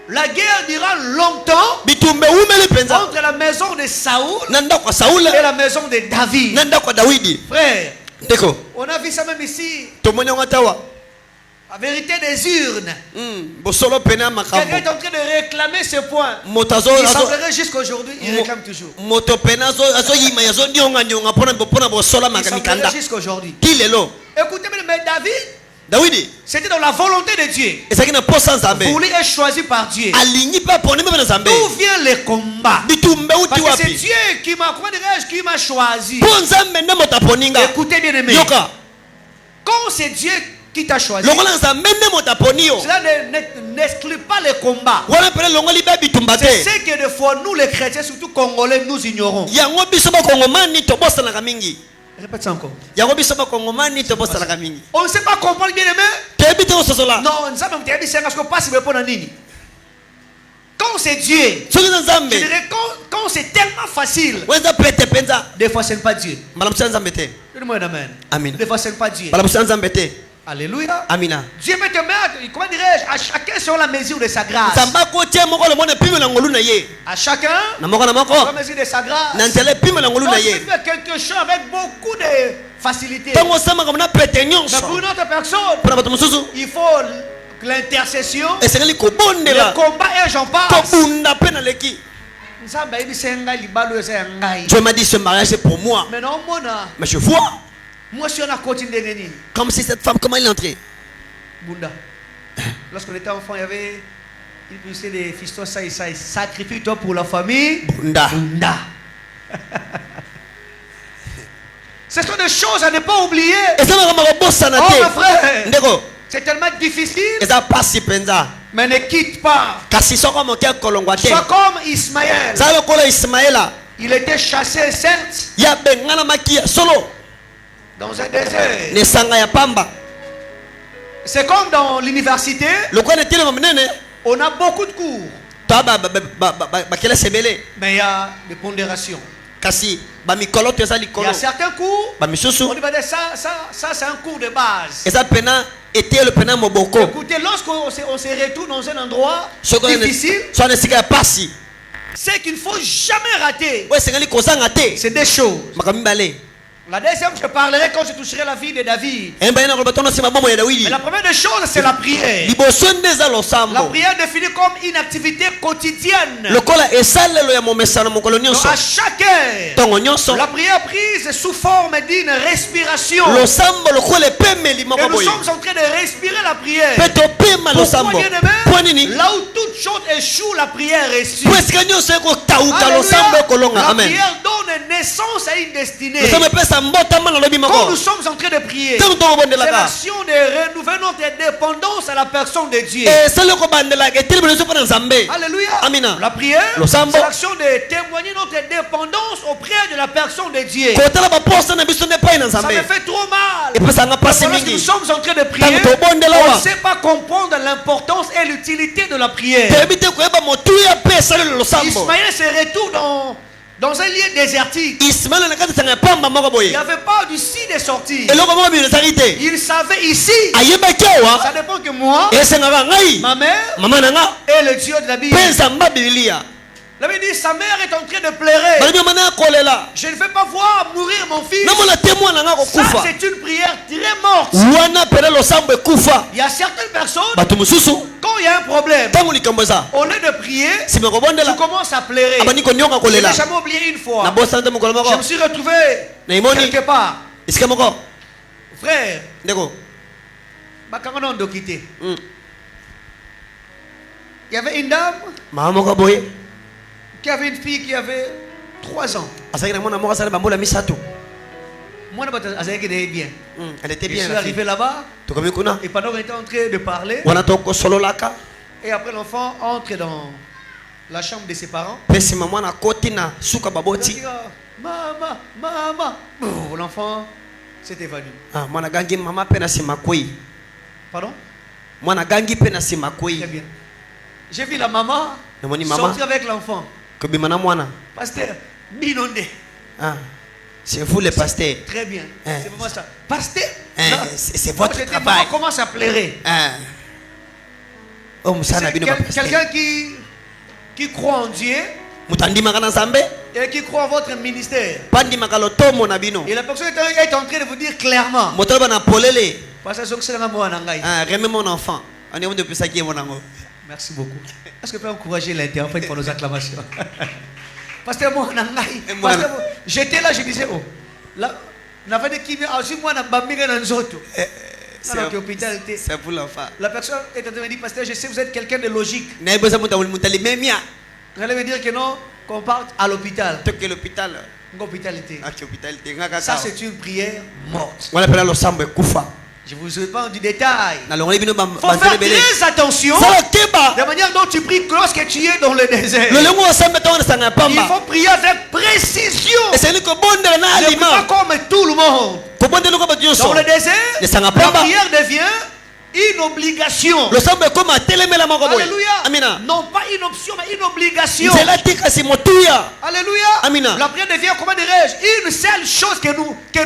La guerre dura longtemps bitumbe umeli penza entre la maison de Saoul nanda kwa Saul et la maison de David. nanda kwa Dawidi. Frère, Ndeko on a vu ça même ici. tomoni ngatawa La vérité des urnes. bosolo pena makambo Quelqu'un est en train de réclamer ce point. motazo Il semblerait jusqu'aujourd'hui, il réclame toujours. moto pena azo yima yazo nyonga nyonga pona bosola Il makamikanda semblerait jusqu'aujourd'hui. kilelo Écoutez, mais David, Dawidi c'était dans la volonté de Dieu. ezaki na posa nzambe Voulu être choisi par Dieu. alingi pa poni mpe na nzambe D'où vient les combats? bitumbe uti Parce que c'est wapi Dieu qui m'a, comment dirais-je, qui m'a choisi. po nzambe nde moto aponinga Écoutez bien aimé. yoka Quand c'est Dieu qui t'a choisi, longola nzambe nde moto aponi yo cela n'exclut pas les combats. wana pele longoli be bitumba C'est te ce que des fois nous les chrétiens, surtout congolais, nous ignorons. yango biso bakongomani tobosanaka mingi Répète ça encore. yango biso bakongomani tobosanaka mingi On ne sait pas comprendre bien aimé. toyebi te kososola Non, nous savons que c'est parce que pas si vous répondez à Nini. Quand c'est Dieu, soki eza nzambe je dirais quand c'est tellement facile, wenza pete penza des fois ce n'est pas Dieu. mbala mosi ya nzambe te Dis-moi un amen. Amen. Des fois ce n'est pas Dieu. mbala mosi ya nzambe te Alléluia. amina Dieu peut te mettre, comment dirais-je, à chacun selon la mesure de sa grâce. nzambe akotie moko lomona epimela ngolu na ye À chacun na moko na selon la moko mesure de sa grâce. na nzela epimela ngolu Donc na tu ye fais quelque chose avec beaucoup de facilité. ntango osamaka mona pete Mais nyonso pour une autre personne, mpo na bato mosusu il faut l'intercession, esengeli le kobondela combat et j'en passe. kobunda mpe na leki Nzambe ayebisa ngai libalo eza ya ngai. Dieu m'a dit ce mariage c'est pour moi Mais non, mona, mais je vois moi si on a continué de nini. comme si cette femme comment elle est entrée Bunda. Lorsqu'on était enfant, il y avait une poussée des fistons, ça, sacrifie-toi pour la famille. bunda Bunda. Ce sont des choses à ne pas oublier. esamaka makobosana Oh, te mes frères, ndeko c'est tellement difficile, eza pasi mpenza mais ne quitte pas. kasi soko moke akolongwa te Sois comme Ismaël. eza lokola ismaela Il était chassé, certes, ya benganamaki ya solo dans un désert. na esanga ya pamba C'est comme dans l'université, lokola etelema monene on a beaucoup de cours, toa bakelasi ebele mais il y a des pondérations. kasi bamikolo to eza Il y likolo a certains cours, on bamisusu dit bah, ça c'est un cours de base. eza pena etelo pena moboko Écoutez, lorsqu'on se retrouve dans un endroit soki difficile, so na esika ya pasi c'est qu'il ne faut jamais rater. oyo esengeli kozanga te C'est des choses. makambo mibale La deuxième, je parlerai quand je toucherai la vie de David. eyembani na koloba tono nsima bomoi ya dawidi Mais la première des choses, c'est la prière. liboso nde eza La losambo prière est définie comme une activité quotidienne. lokola esalelo ya momesano mokolo Donc, nyonso à chaque heure, ntongo nyonso la prière prise sous forme d'une respiration. losambo lokola epemeli Et moko nous boye sommes en train de respirer la prière. mpe topema Pourquoi, losambo bien-aimé? mpo nini Là où toute chose échoue, la prière réussit. po esika nyonso ekotauka Alléluia. losambo ekolonga La amen prière donne naissance à une destinée. losambo epesa mbotama na lobi Quand moko nous sommes en train de prier, ntango c'est tokobondelaka l'action de renouveler notre dépendance à la personne de Dieu. esali kobandelaka etelemi biso mpo na nzambe Alléluia. Amina. La prière, Le sambo. c'est l'action de témoigner notre dépendance auprès de la personne de Dieu. kotala baposa na biso nde epai na Ça me nzambe fait trop mal. epesanga mpasi Lorsque nous mingi sommes en train de prier, ntango tobondela on ne wa sait pas comprendre l'importance et l'utilité de la prière. toyebi te koyeba motuya mpe esalelo losambo Ismaël se retrouve dans un lieu désertique. ismaele na kati esanga ya pamba moko Il boye n'y avait pas d'ici de sortir. eloko moko bino ezalaki te Il savait ici. ayebaki Ça awa dépend que moi, esengaka ngai ma mère mama na nga et le Dieu de la Bible. mpe nzamba bibilia La Bible dit sa mère est en train de pleurer. balobi mama na akolela Je ne vais pas voir mourir mon fils. namona te mwana nga Ça, kokufa c'est une prière très morte. wana pele losambo ekufa Il y a certaines personnes, bato mosusu quand il y a un problème, ntango likambo eza au lieu de prier, nsima tu kobondela commences à pleurer. abandi konionga Je kolela n'ai jamais oublié une fois. nabosana te mokolo Je moko me suis retrouvé naimoni quelque part. esika moko Frère, ndeko bakangana on quitté. Il y avait une dame mama moko boye qui avait une fille qui avait 3 ans. azalaki na mwana moko asali bambola misato Moi, je bien. elle était Je bien suis la fille arrivé là-bas tokomi kuna et pendant qu'on était en train de parler, wana tokosololaka et après l'enfant entre dans la chambre de ses parents. mpe nsima mwana akoti na suka Il baboti dit, ah, maman, maman. Oh, l'enfant s'est évanoui. Ah, mwana gangi mama mpe na nsima kwei Pardon? mwana gangi mpe na nsima Très kwei bien. J'ai vu la maman namoni mama sortir avec l'enfant. kobima na mwana Pasteur, binondé. Ah, c'est vous le pasteur. Très bien. Hein. C'est vraiment ça. Pasteur, Hein, non. c'est Moi, votre j'étais, travail. maman commence à pleurer. Ah. quelqu'un qui croit en Dieu et qui croit en votre ministère. Et la personne est en train de vous dire clairement. Remets mon enfant. Merci beaucoup. Est-ce que vous pouvez encourager l'interprète pour nos acclamations? Pasteur moi, j'étais là, je disais, oh, là, c'est pour l'enfant. la personne est en train de me dire, pasteur, je sais que vous êtes quelqu'un de logique. Vous allez me dire que non, qu'on parte à l'hôpital. L'hôpitalité. Ça, c'est une prière morte. Je ne vous ai pas du détail. Il faut faire très attention de la manière dont tu pries lorsque tu es dans le désert. Il faut prier avec précision. Ne pas comme tout le monde. Dans le désert, la prière devient une obligation. Alléluia. Non pas une option, mais une obligation. Alléluia. La prière devient, comment dirais-je, une seule chose que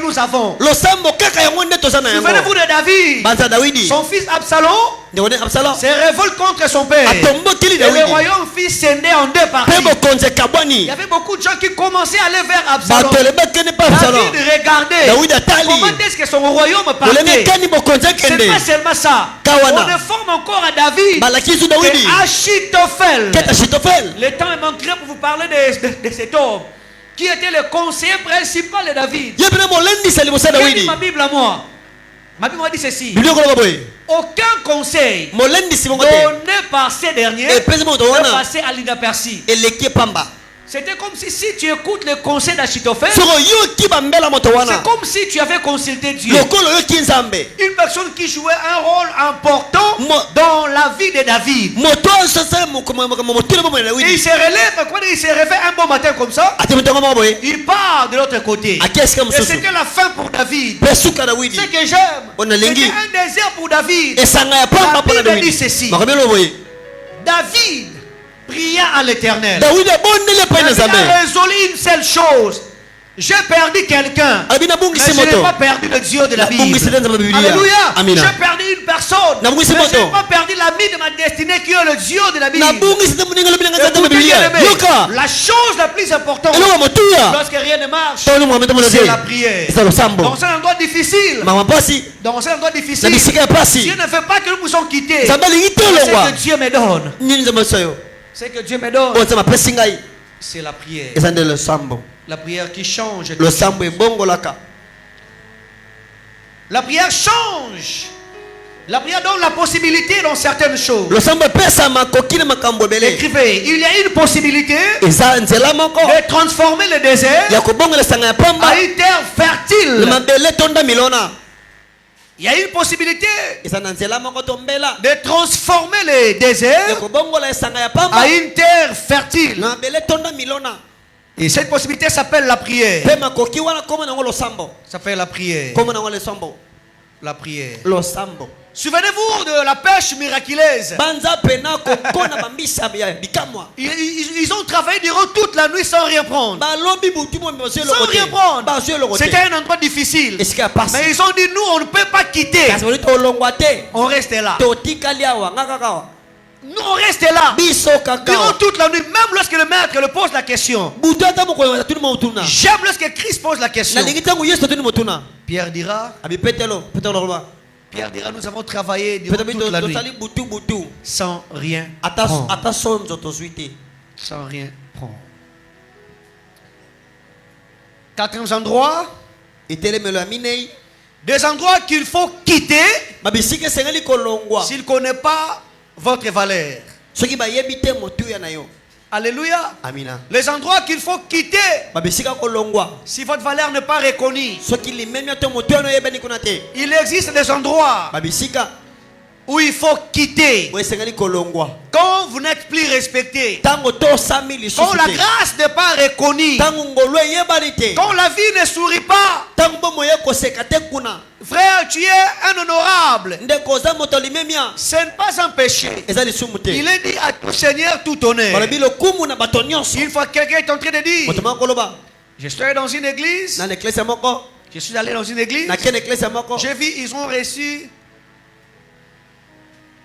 nous avons. Souvenez-vous de David. Son fils Absalom se révolte contre son père. Et le royaume fut scindé en deux parties. Il y avait beaucoup de gens qui commençaient à aller vers Absalom. David regardait comment est-ce que son royaume partait. C'est pas seulement ça. On informe encore à David et Achitophel. Le temps est manqué pour vous parler de cet homme qui était le conseiller principal de David. Je dis ma Bible à moi. Ma Bible m'a dit ceci. Aucun conseil donné par ces derniers ne peut passer à l'inaperçu. C'était comme si tu écoutes le conseil d'Achitophel, c'est comme si tu avais consulté Dieu. Une personne qui jouait un rôle important dans la vie de David. Et il se relève, quand il se réveille un bon matin comme ça, il part de l'autre côté. Et c'était la fin pour David. Ce que j'aime, c'était un désert pour David. La Bible dit ceci. David pria à l'Éternel. David a résolu une seule chose. J'ai perdu quelqu'un, mais je n'ai pas perdu le Dieu de la Bible. Alléluia. J'ai perdu une personne, mais je n'ai pas perdu l'ami de ma destinée qui est le Dieu de la Bible. La chose la plus importante, lorsque rien ne marche, c'est la prière. Dans un endroit difficile, Dieu ne veut pas que nous puissions quitter. C'est que Dieu me donne. C'est que Dieu me donne. C'est la prière. La prière qui change. La prière change. La prière donne la possibilité dans certaines choses. Écrivez, il y a une possibilité de transformer le désert à une terre fertile. Il y a une possibilité de transformer le désert à une terre fertile. Et cette possibilité s'appelle la prière. Ça s'appelle la prière. La prière. Souvenez-vous de la pêche miraculeuse. Ils ont travaillé durant toute la nuit sans rien prendre. Sans rien prendre. C'était un endroit difficile. Mais ils ont dit, nous, on ne peut pas quitter. On reste là. Nous on reste là durant toute la nuit, même lorsque le maître le pose la question. J'aime lorsque Christ pose la question. Pierre dira, nous avons travaillé durant toute la nuit sans rien prendre. Sans rien prendre. Quatrième endroit, des endroits qu'il faut quitter s'il ne connaît pas votre valeur. Alléluia. Les endroits qu'il faut quitter si votre valeur n'est pas reconnue. Il existe des endroits où il faut quitter quand vous n'êtes plus respecté, quand la grâce n'est pas reconnue, quand la vie ne sourit pas. Frère, tu es un honorable. Ce n'est pas un péché. Il est dit à tout Seigneur tout honneur. Une fois que quelqu'un est en train de dire, je suis dans une église, je suis allé dans une église, j'ai vu ils ont reçu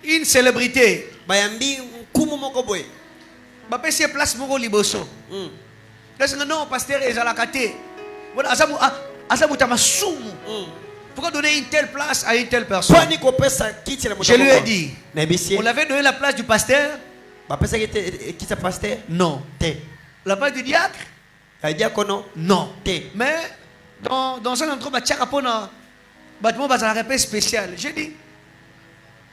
une célébrité. bayambi nkumu moko boye Bapesi place moko liboso. Parce que non, pasteur ezalaka te. Voilà, azamu tamasumu. Pourquoi donner une telle place à une telle personne? kwani kopesa kiti na moto Je lui ai moko? dit, na bisie on l'avait donné la place du pasteur? bapesa kiti ya pasteur Non. te La place du diacre? ya diakono Non. te Mais dans un endroit, il y a un peu spécial. J'ai dit,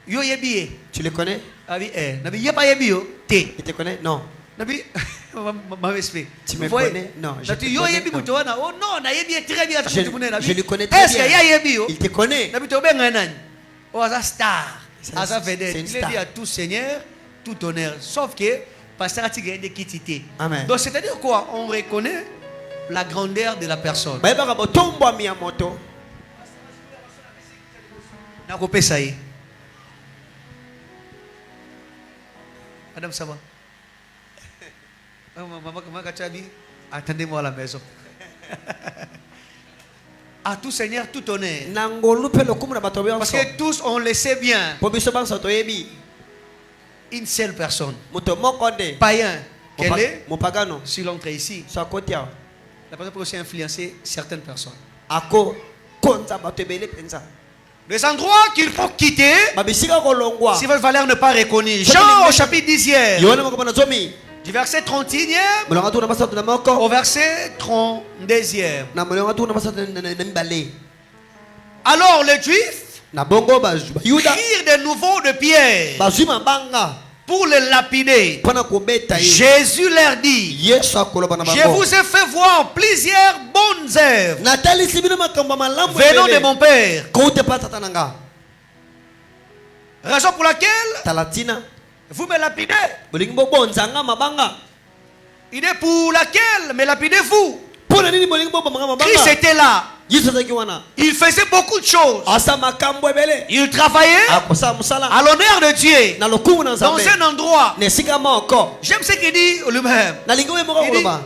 yo yebi. tu le connais Ah oui, nabi yeba yebi yo te. il te connaît non Nabi, tu me connais non je te yo connais yebi non. mutoana. Oh non, na yebi très bien. Je le connais très Est-ce qu'il y a bien yebi yo? il te connaît Nabi to benga nani? Oh, asa star. C'est Asa une vedette. Il star. dit à tout seigneur, tout honneur. Sauf que pasteur a tiré des kitité. Amen. Donc c'est-à-dire quoi? On reconnaît la grandeur de la personne. bayebaka botombwami ya moto Nakopesa ye. Madame, ça va? Maman Kachabi, attendez-moi à la maison. À tout seigneur, tout honneur. na ngolu mpe lokumu na bato Parce nyonso que tous, on le sait bien, po biso banso toyebi une seule personne. moto moko nde Païen, qu'elle est, mopagano si l'entrée ici, so akoti awa la personne peut aussi influencer certaines personnes. akokonza bato ebele mpenza Les endroits qu'il faut quitter, babisika kolongwa si votre valeur n'est pas reconnue. Jean au chapitre 10e, yohana moko bana zomi du verset 31e molonga tu na basato na au moko verset 32e. na molonga tu na basato na mibale Alors les Juifs na bongo bayuda prirent de nouveau de pierre bazwi mabanga pour le lapider. mpona kobeta ye Jésus leur dit, yesu akoloba na je bango vous ai fait voir plusieurs bonnes œuvres natalisi bino makambo ya malamu venant de mon Père. kouta pa tata na nga Raison pour laquelle talatina vous me lapidez. bolingi bobonzanga mabanga Il est pour laquelle me lapidez-vous. mpona nini bolingi bobomanga Christ mabanga était là. yesu azalaki wana Il faisait beaucoup de choses. asa makambo ebele Il travaillait akosala mosala à l'honneur de Dieu na lokumu na dans nzambe un endroit. na esika moko J'aime ce qu'il dit lui-même. nalingi oyo moko Il dit, koloba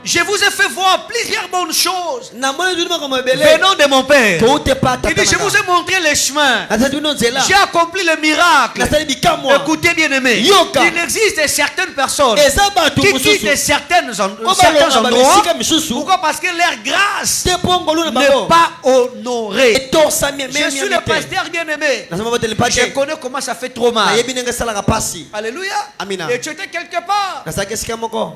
je vous ai fait voir plusieurs bonnes choses namoni bino makambo ebele venant de mon Père. kouta pa Il dit, je vous tata ai montré les chemins. nasali bino nzela J'ai accompli le miracle. nasali bikamwa Écoutez bien aimé, Yoka. il existe certaines personnes eza bato qui mosusu quittent certains balonga endroits. babisika misusu Pourquoi? Parce que leur grâce te mpo ngolu na n'est bango pas honorée. etorsami Je suis le pasteur bien aimé. nasama bateli pa Je te connais comment ça fait trop mal. nayebi ndenge esalaka pasi Alléluia. Amina. Et tu étais quelque part. nasalaki esika moko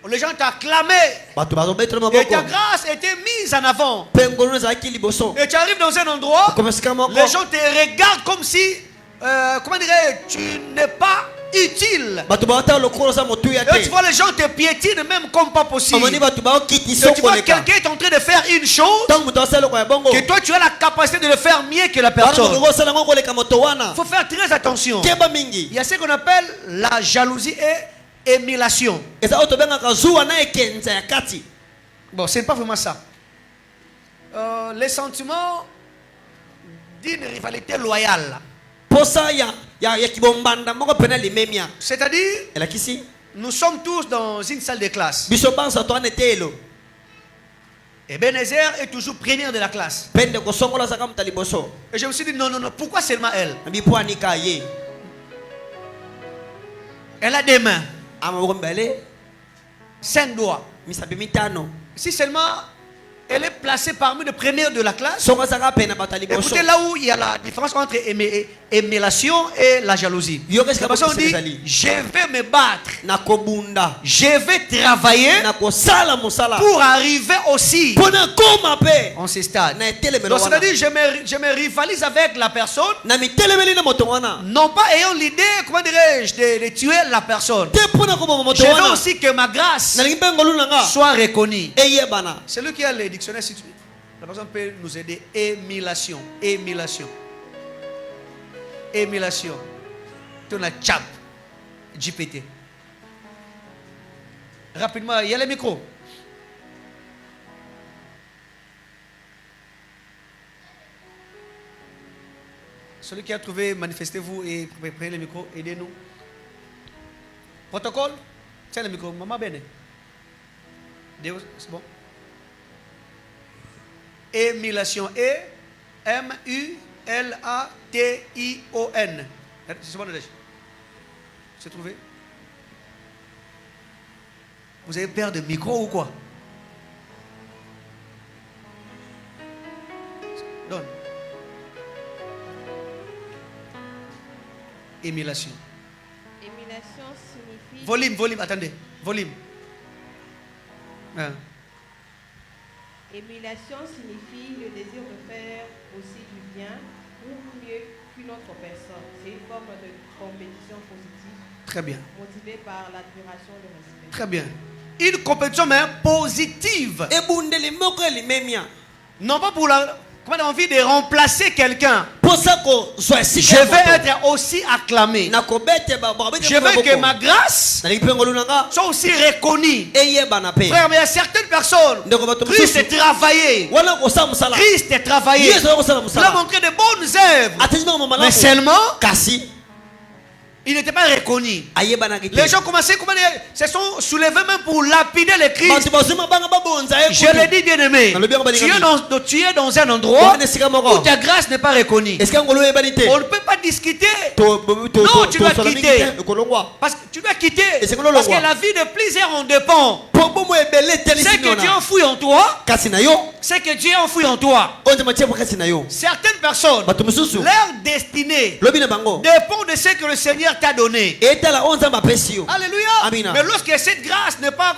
Les gens t'acclamaient. bato bazobetela Et ta maboko grâce était mise en avant. mpe ngolu ezalaki liboso Et tu arrives dans un endroit, okoma esika moko les gens te regardent comme si, comment dirais tu n'es pas utile. bato baotala lokolo oza motuya Et tu te vois les gens te piétinent même comme pas possible. omoni bato baokitisa Et tu vois okoleka quelqu'un est en train de faire une chose ntango moto asala eloko ya bongo que toi tu as la capacité de le faire mieux que la wana personne. mokongo osala ngo koleka moto wana Il faut faire très attention. keba mingi Il y a ce qu'on appelle la jalousie et émulation. eza oyo tobengaka zuwa na ekenza ya kati Bon, ce n'est pas vraiment ça. Les sentiments d'une rivalité loyale. posa ya kibombanda moko pena limemia C'est-à-dire, elakisi nous sommes tous dans une salle de classe. biso banso to wana etelo Ebenezer est toujours premier de la classe. pende kosongola azaka moto liboso Et je me suis dit, non, pourquoi seulement elle? nabi mpo anika ye Elle a des mains, amaboko mibale 5 doigts. misapi mitano Si seulement elle est placée parmi les premiers de la classe, songo azaka pena bato ya liboso écoutez là où il y a la différence entre émulation et la jalousie. Yo, qu'est-ce La que personne c'est, dit, Zali? je vais me battre, nakobunda je vais travailler nakosala mosala pour arriver aussi mpo nakoma mpe en ce stade. na etelemelo Donc wana c'est-à-dire, je me rivalise avec la personne, na mitelemeli na moto wana non pas ayant l'idée, comment dirais-je, de tuer la personne. te mpo na koboma moto Je veux wana aussi que ma grâce nalingi mpe ngolu na nga soit reconnue. eyebana Celui qui a le dictionnaire, si la personne peut nous aider. Émulation. Émulation. Émulation. Tu as chap. GPT. Rapidement, il y a le micro. Celui qui a trouvé, manifestez-vous et prenez le micro, aidez-nous. Protocole, tiens le micro, maman Bene. C'est bon. Émulation. E-M-U-L-A-T-I-O-N. C'est bon, c'est trouvé? Vous avez peur de micro ou quoi? Donne. Émulation. Émulation signifie... Volume, attendez. Volume. Hein. Émulation signifie le désir de faire aussi du bien ou mieux qu'une autre personne. C'est une forme de compétition positive. Très bien. Motivée par l'admiration et le respect. Très bien. Une compétition même positive. Non pas pour la... Comment on a envie de remplacer quelqu'un. Je vais être aussi acclamé. Je veux que ma grâce soit aussi reconnue. Frère, mais il y a certaines personnes. Christ est travaillé. Christ est travaillé. Il a montré de bonnes œuvres. Mais seulement, il n'était pas reconnu. Les gens commençaient, se sont soulevés même pour lapider le Christ. Je le dis bien aimé. Tu es dans un endroit où ta grâce n'est pas reconnue. On ne peut pas discuter. Non, tu dois quitter. Parce que tu dois quitter. Parce que la vie de plusieurs en dépend. C'est que Dieu enfoui en toi. C'est que Dieu enfoui en toi. Certaines personnes, leur destinée dépend de ce que le Seigneur t'a donné. Alléluia. Amina. Mais lorsque cette grâce n'est pas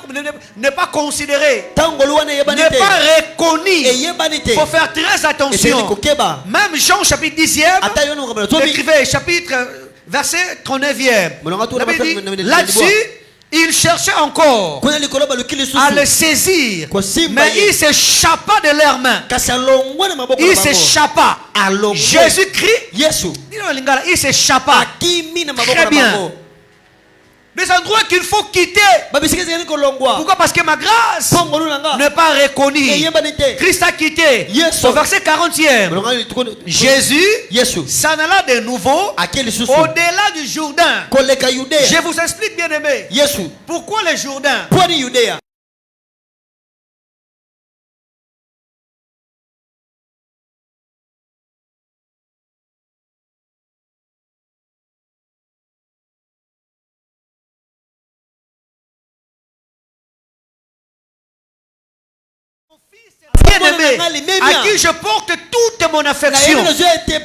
considérée, n'est pas reconnue, il faut faire très attention. Même Jean chapitre 10e, écrivez chapitre verset 39e. Là-dessus, il cherchait encore à le saisir, mais il s'échappa de leurs mains. Il s'échappa. Jésus-Christ, il s'échappa. Très bien. Des endroits qu'il faut quitter. Pourquoi? Parce que ma grâce n'est pas reconnue. Christ a quitté. Au verset 40e, Jésus s'en alla de nouveau au-delà du Jourdain. Je vous explique, bien aimé. Pourquoi le Jourdain? Bien-aimé, à qui je porte toute mon affection, c'était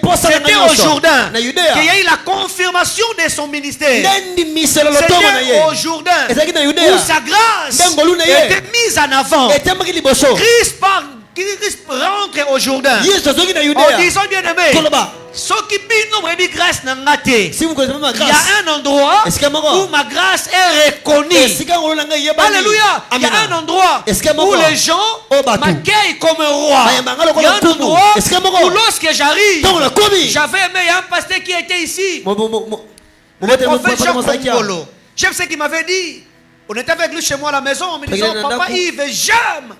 au Jourdain qu'il y a eu la confirmation de son ministère. C'était au Jourdain où sa grâce était mise en avant. Christ rentre au Jourdain en disant, bien aimé, il y a un endroit où ma grâce est reconnue. Alléluia. Il y a un endroit où les gens m'accueillent comme un roi. Il y a un endroit où lorsque j'arrive, j'avais aimé un pasteur qui était ici, le prophète Jacques Kongolo. J'aime ce qu'il m'avait dit. On était avec lui chez moi à la maison en me disant, papa Yves, j'aime.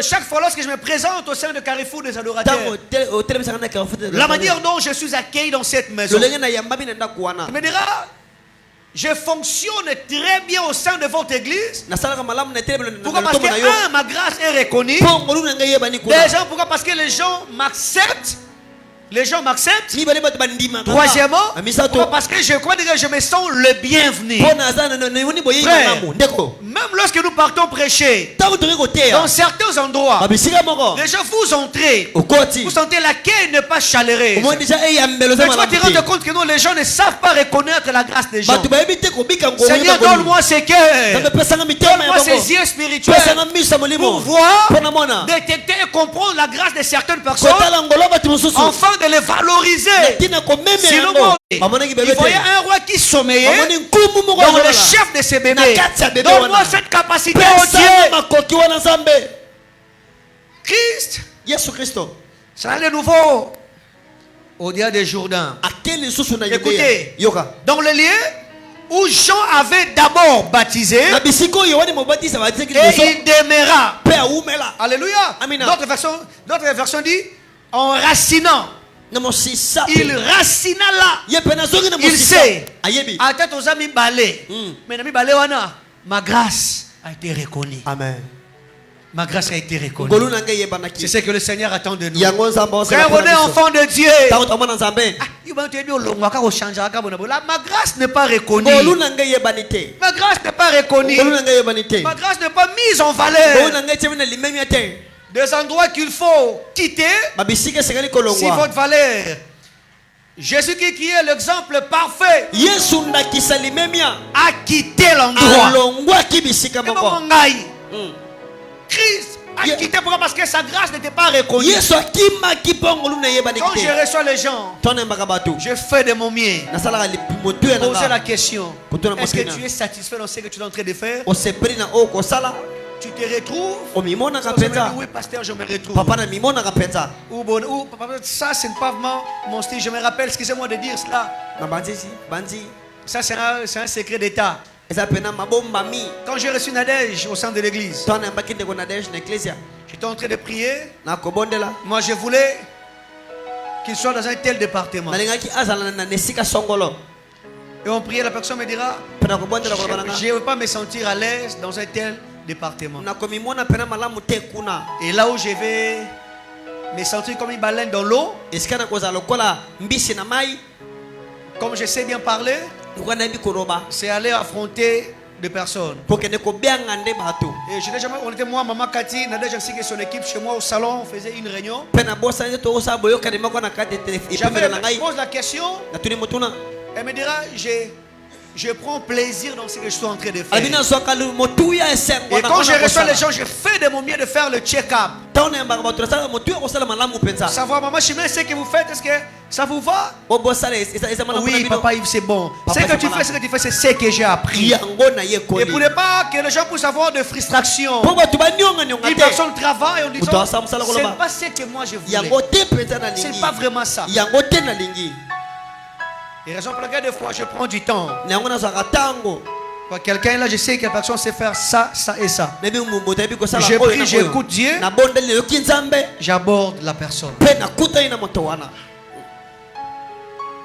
Chaque fois lorsque je me présente au sein de Carrefour des adorateurs, la manière dont je suis accueilli dans cette maison, il me dira, je fonctionne très bien au sein de votre église. Pourquoi? Parce que ma grâce est reconnue. Déjà, pourquoi? Parce que les gens m'acceptent. Les gens m'acceptent. Troisièmement, parce que je me sens le bienvenu. Frère, même lorsque nous partons prêcher, dans certains endroits, les gens vous entrez, vous sentez l'accueil n'est pas chaleureux. Mais tu vas te rendre compte que non, les gens ne savent pas reconnaître la grâce des gens. Seigneur, donne-moi ces cœurs, donne-moi ces yeux spirituels pour voir, détecter et comprendre la grâce de certaines personnes, enfin de les valoriser. Sinon, il voyait un roi qui sommeillait dans le chef de ses bébés. Donne-moi cette capacité, oh Dieu. Christ, ça a de nouveau au-delà des Jourdains. Écoutez, dans le lieu où Jean avait d'abord baptisé, et il demeura. Alléluia. D'autres versions dit enracinant. Il racina là. Il sait. Attends aux amis balé. Mais amis balé wana, ma grâce a été reconnue. Amen. Ma grâce a été reconnue. ngolu na ngai yebanaki C'est ce que le Seigneur attend de nous. yango nzambe Frère, on est enfant de Dieu. tango tamana nzambe Ma grâce n'est pas reconnue. ngolu na ngai yebani te Ma grâce n'est pas reconnue. ngolu na ngai yebani te Ma grâce n'est pas mise en ngolu valeur. na ngai tshemina limemia te Des endroits qu'il faut quitter babisika sekali si kolongwa votre valeur. Jésus qui est l'exemple parfait yesu ndakisa limemia a quitté l'endroit. alongwaki bisika Et moko bon, ngai. Mm. Christ a Ye- quitté pourquoi? Parce que sa grâce n'était pas reconnue. yesu akimaki mpo ngolu na yebani Quand je te reçois les gens, tonembaka bato je fais de mon mieux. nasalaka motuya na Posez la nga question. Kutuna Est-ce que mokina. tu es satisfait dans ce que tu es en train de faire? osepeli na oyo kosala Tu te retrouves? omimonaka Quand je me mpenza dis, oui, pasteur, je me retrouve. papa na mimonaka mpenza Ou, papa, ça, c'est pas vraiment mon style. Je me rappelle, excusez-moi de dire cela. na bandisi bandi Ça, c'est un secret d'État. eza pena mabombami Quand j'ai reçu Nadège au sein de l'église, to anayambaki ndeko na desh na eklesia j'étais en train de prier. na kobondela Moi, je voulais qu'il soit dans un tel département. nalingaki azala na esika songolo Et on priait, la personne me dira, mpe na kobondela koloba na je nga ne veux pas me sentir à l'aise dans un tel département. nakomimona pena malamu te kuna Et là où je vais me sentir comme une baleine dans l'eau, esika na kozala lokola mbisi na mai comme je sais bien parler, lokola nayebi koloba c'est aller affronter des personnes. po kende kobianga nde bato Et je n'ai jamais, on était moi, maman Cathy, Nadège ainsi que son équipe chez moi au salon, on faisait une réunion. mpe na bosani te tokosala boyokani moko na kati J'avais, epemelo na je ngai pose la question, natuni motuna elle me dira, je prends plaisir dans ce que je suis en train de faire. alobi nazwaka motuya esengo Et na quand je wana reçois les kosala. gens, je fais de mon mieux de faire le check-up. ntango nayambaka bato nasala motuya kosala malamu mpenza Savoir, maman Chimène, ce que vous faites, est-ce que ça vous va? bosala eza malamu na Oui, bino papa Yves, c'est bon. Papa, Ce que c'est tu malade. fais, ce que tu fais, c'est ce que j'ai appris. yango na Et yekoli pour ne pas que les gens puissent avoir de frustration, mpo bato banionganionga une te personne travaille en disant, Moto asala mosala c'est koloba. pas ce que moi je voulais. yango te mpenza C'est nalingi pas vraiment ça. yango te nalingi Et raison pour laquelle des fois je prends du temps. na yango nazwaka ntango Quand quelqu'un est là, je sais que la personne sait faire ça, ça et ça. nayebi moto ayebi kosala Je oyo prie, na j'écoute oyo Dieu, nabondeli nayoki nzambe j'aborde la personne. mpe nakutani na moto wana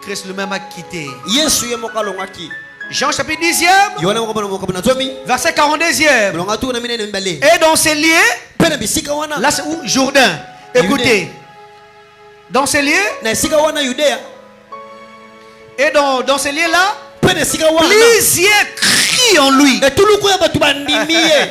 Christ lui-même a quitté. yesu ye moko alongwaki Jean chapitre 10e, yohana moko na zomi verset 42e. molonga tu na minene mibale Et dans ces lieux, mpe na bisika wana là c'est où? Jourdain. Écoutez. Dans ces lieux, na esika wana yudeya et dans ces lieux-là, mpe na esika wana plusieurs crient en lui. etuluku ya bato bandimi ye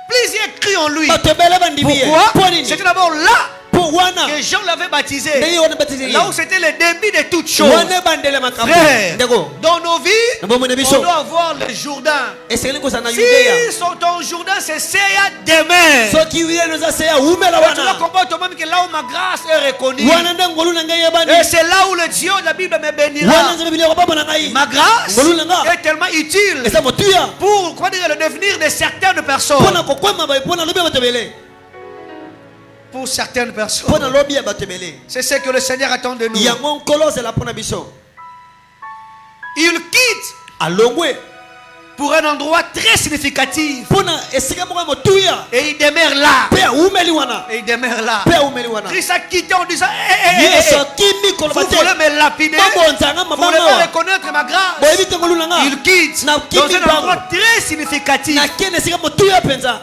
Plusieurs crient en lui. bato ebele bandimi ye Pourquoi? mpo nini C'était d'abord là mpo wana que Jean l'avait baptisé. ndenge wana batisi Là où c'était le début de toutes choses. wana ebandele makambo Frère, ndeko dans nos vies, na bomoi na on biso doit avoir le Jourdain. esengeli kozala na yudeya Si ton Jourdain c'est Seya demain, soki yuyeno eza se ya umela tu dois wana comprendre toi-même que là où ma grâce est reconnue, wana nde ngolu na ngai yebani et c'est là où le Dieu de la Bible me wana bénira. nzambe bili yakobamba na ngai Ma grâce ngolu na nga est tellement utile eza motuya pour comment dire, le devenir de certaines personnes. mpo na kokwama mpo na lobi ya bato ebele Pour certaines mpo personnes. na lobi ya bato ebele C'est ce que le Seigneur attend de nous. yango nkolo ozela mpo na biso Il quitte alongwe pour un endroit très significatif. mpo na esika moko ya motuya Et il demeure là. mpe aumeli wana Et il demeure là. mpe aumeli wana Christ a quitté en disant yesu akimi koloba vous te voulez me lapider, babonzanga vous voulez mabanga pas reconnaître ma grâce. boyebi te ngolu na nga Il quitte na dans kimi un endroit bango très significatif. nakei na esika motuya mpenza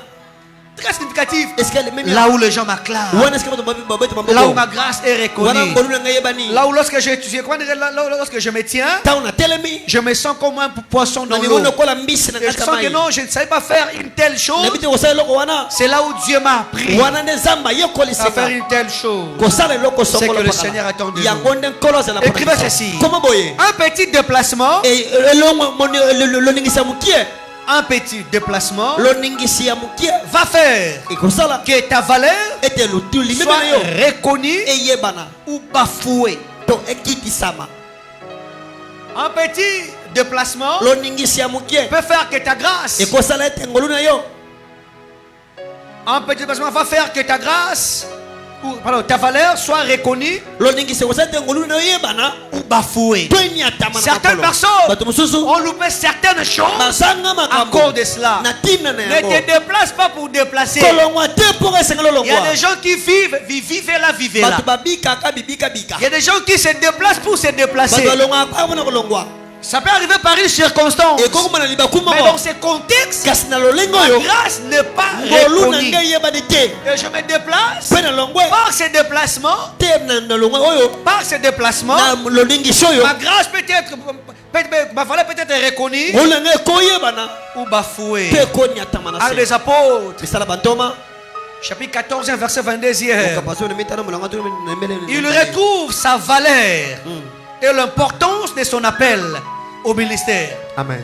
Très significatif. esika lememi Là où les gens m'acclament. wana esika bato babeti Là où maboko ma grâce est wana reconnue. ngolu na ngai yebani Là où lorsque lorsque je me tiens, ntango natelemi je me sens comme un poisson dans na l'eau. mimoni lokola mbisi na Et je kati ya sens que mai non, je ne savais pas faire une telle chose. nayebi te kosala eloko wana C'est là où Dieu m'a appris wana nde nzambe à ayekolisaka faire une telle chose. kosala eloko C'est que songolo le Seigneur attend de nous. yango nde nkolo azala Écrivez ceci. koma boye Un petit déplacement, loningisi ya mokie un petit déplacement loningisi ya mokie va faire ekosala que ta valeur ete limeme soit na yo reconnue eyebana ou bafouée. to ekitisama Un petit déplacement loningisi ya mokie peut faire que ta grâce, ekosala ete ngolu na yo un petit déplacement va faire que ta grâce, ou pardon, ta valeur soit reconnue loningisi ekosala ete ngolu na yo eyebana ou bafouée. to eniatama na Certaines makolo personnes bato mosusu ont loupé certaines choses bazanga à makambo cause de cela. na ntina na Ne yango te déplace pas pour déplacer. kolongwa te mpo esengeli Il y a olongwa des gens qui vivent là, vivent là. bato babikaka bibika bika Il y a des gens qui se déplacent pour se déplacer. bato balongwaka mpona kolongwa Ça peut arriver par une circonstance. Et comme on a dit, Mais dans ces contextes, kasi na lolengo la yo grâce n'est pas ngolu na reconnue. ngai yebani te Et je me déplace pe na longwe par ces déplacements. te na longwe oyo Par ces déplacements, na lolingisho oyo ma grâce ma valeur peut être reconnue ngolu na ngai koyebana ou bafouée. pe konyatama na Actes se des apôtres, misala bantoma chapitre 14, verset 22e. okapaso na mitano mulanga tu na mbele Il retrouve sa valeur et l'importance de son appel au ministère. amen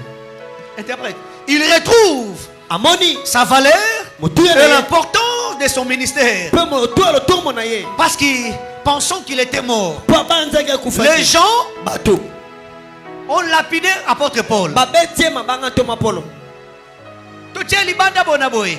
Interprète. Il retrouve amoni sa valeur motu et ya l'importance de son ministère. pe motu ya lotomo na ye Parce qu'ils pensant qu'il était mort. po banzaki akufa Les gens bato ont lapidé apôtre Paul. babetie mabanga to mapolo Tout est libanda bonaboy.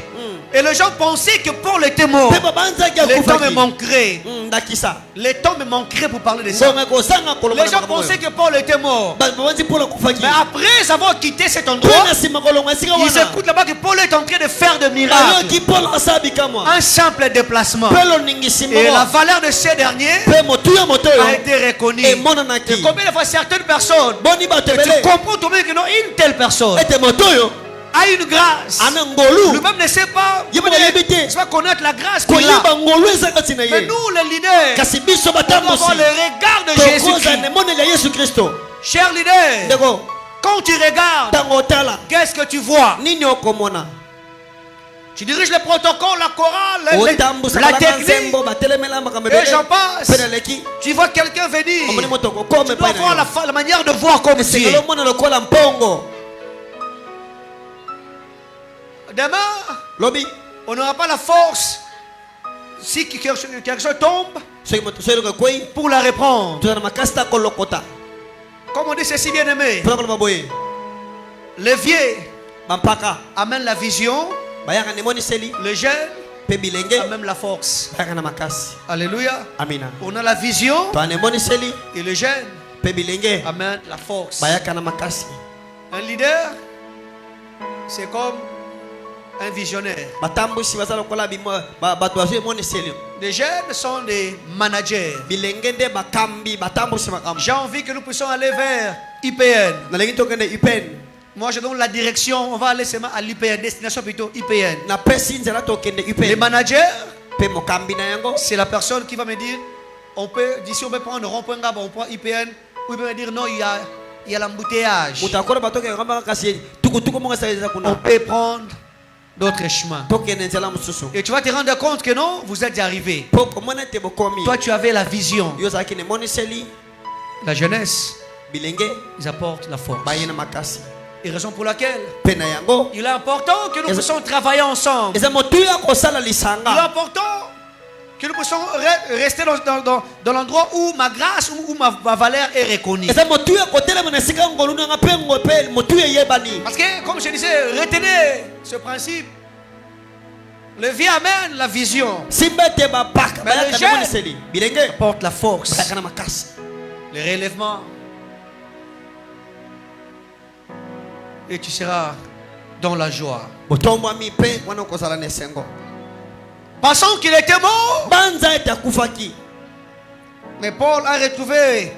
Et les gens pensaient que Paul était mort. pe babanzaki Le temps me akufa manquerait. ndakisa Le temps me manquerait pour parler de ça. songa kozanga koloba Les gens pensaient que Paul était mort. babanzi polo akufaki Mais après avoir quitté cet endroit, pe na sima kolonga esika ils wana écoutent là-bas que Paul est en train de faire des miracles. bayoki polo asala bikamwa Un simple déplacement. pe loningisi Et la moko valeur de ces derniers pe motu ya moto a oyo été reconnue. emonanaki Et combien de fois certaines personnes, boni bato tu ebele comprends toi-même que non, une telle personne ete moto oyo a une grâce. ana ngolu Lui-même ne sait pas, Yeba na yebi te. ne sait pas connaître la grâce qu'il a. koyeba ngolu eza kati na Mais ye nous, les leaders, kasi biso on doit batambosi avoir le regard de tokoza Jésus-Christ. na emoneli ya yesu kristo Cher leader, ndeko quand tu regardes, ntango otala qu'est-ce que tu vois? nini okomona Tu diriges le protocole, la chorale, otambusa la balaka technique, nzembo batelemela makambo et j'en passe. pe na leki Tu vois quelqu'un venir. omoni moto Tu kokome dois pai voir na la manière de voir comme yo Dieu. esengeli omona lokola mpongo Demain, lobi on n'aura pas la force, si quelque chose tombe, soki moto so eloka kwei pour la reprendre. tozala na makasi ta kolokota Comme on dit, c'est si bien aimé. mpona koloba boye Les vieux bampaka amènent la vision, bayaka na emoniseli les jeunes mpe bilenge amènent la force. bayaka na makasi Alléluia. amina On a la vision toana emoniseli et les jeunes mpe bilenge amènent la force. bayaka na makasi Un leader, c'est comme un visionnaire. batambusi baza lokola bato bazwi emoniseli Les jeunes sont des managers. bilenge nde bakambi batambusi makambo J'ai envie que nous puissions aller vers IPN. nalingi tokende upen Moi, je donne la direction. On va aller seulement à l'IPN, destination plutôt IPN. napesi nzela tokende Les upen managers, mpe mokambi na yango c'est la personne qui va me dire, d'ici on peut prendre rond-point Gaba, on prend IPN, ou il peut me dire non, il y a l'embouteillage. moto akona batokekambaka kasi tukutuku moko esalisa On kuna peut prendre d'autres chemins. tokende nzela mosusu Et tu vas te rendre compte que non, vous êtes arrivé. mpo komona ete bokomi Toi, tu avais la vision. yo ozalaki na emoniseli La jeunesse, bilenge ils apportent la force. baye na makasi Et raison pour laquelle mpe na yango il est important que nous puissions travailler ensemble. eza motu ya kosala Il est lisanga important que nous puissions rester dans l'endroit où ma grâce, où ma valeur est reconnue. eza motu ya kotelema na esika ngolu nanga mpe motu eyebani Parce que, comme je disais, retenez ce principe. Le vieux amène la vision, simba ete bapaka Mais bayaka les na emoniseli bilenge porte la force, bayaka na makasi le relèvement. Et tu seras dans la joie. botombwami mpe wana okozala na esengo Pensant qu'il était mort, banza ete akufaki mais Paul a retrouvé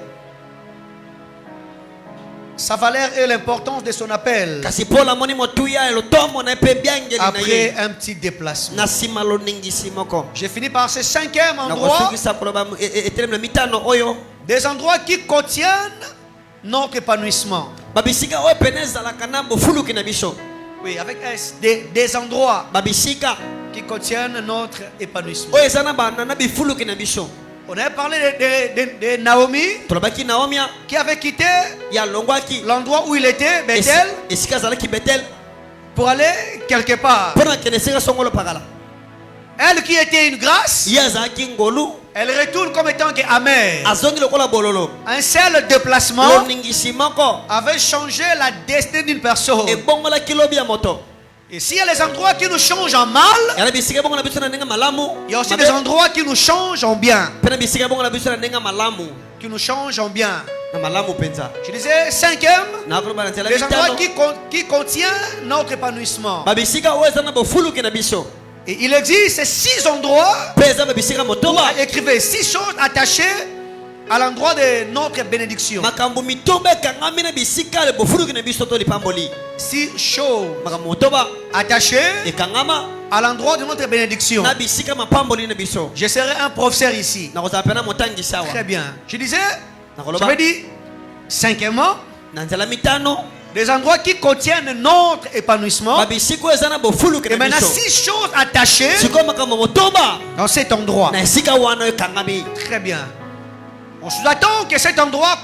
sa valeur et l'importance de son appel kasi paul amoni motuya elotomo na ye mpe biangeli na après ye un petit déplacement. na nsima loningisi moko J'ai fini par ce 5e endroit, nakosukisa koloba etelemi na mitano oyo des endroits qui contiennent notre épanouissement. babisika oyo pene ezalaka na bofuluki na biso Oui, avec S, des endroits babisika qui contiennent notre épanouissement. oyo eza na bifuluki na biso On avait parlé de Naomi tolobaki naomia qui avait quitté ya longwaki l'endroit où il était, Bethel, esika azalaki betel pour aller quelque part. mpo na kende esika songolo pakala Elle qui était une grâce, ye azalaki ngolu elle retourne comme étant que amère. azongi lokola bololo Un seul déplacement loningisi moko avait changé la destinée d'une personne. ebongolaki lobi ya moto Et s'il y a les endroits qui nous changent en mal, yana bisika ebongo na biso na ndenge malamu il y a aussi des endroits qui nous changent en bien. mpe na bisika ebongo na biso na ndenge malamu Qui nous changent en bien. na malamu mpenza Je disais 5e, nakoloba na nzela les endroits mitano qui contiennent notre épanouissement. babisika oyo eza na bofuluki na biso Et il existe 6 endroits. mpe eza babisika motoba Écrivez 6 choses attachées à l'endroit de notre bénédiction. makambo mitoba ekangami na bisika le bofuluki na biso to lipamboli 6 choses makambo motoba attachées ekangama à l'endroit de notre bénédiction. na bisika mapamboli na biso Je serai un professeur ici. nakozala pena motangisi awa Très bien. Je disais, nakoloba j'avais dit, cinquièmement, na nzela mitano des endroits qui contiennent notre épanouissement. babisika oyo eza na bofuluki Et na maintenant, biso 6 choses attachées sikoyo makambo motoba dans cet endroit. na esika wana oyo ekangami Très bien. On sous-attend que cet endroit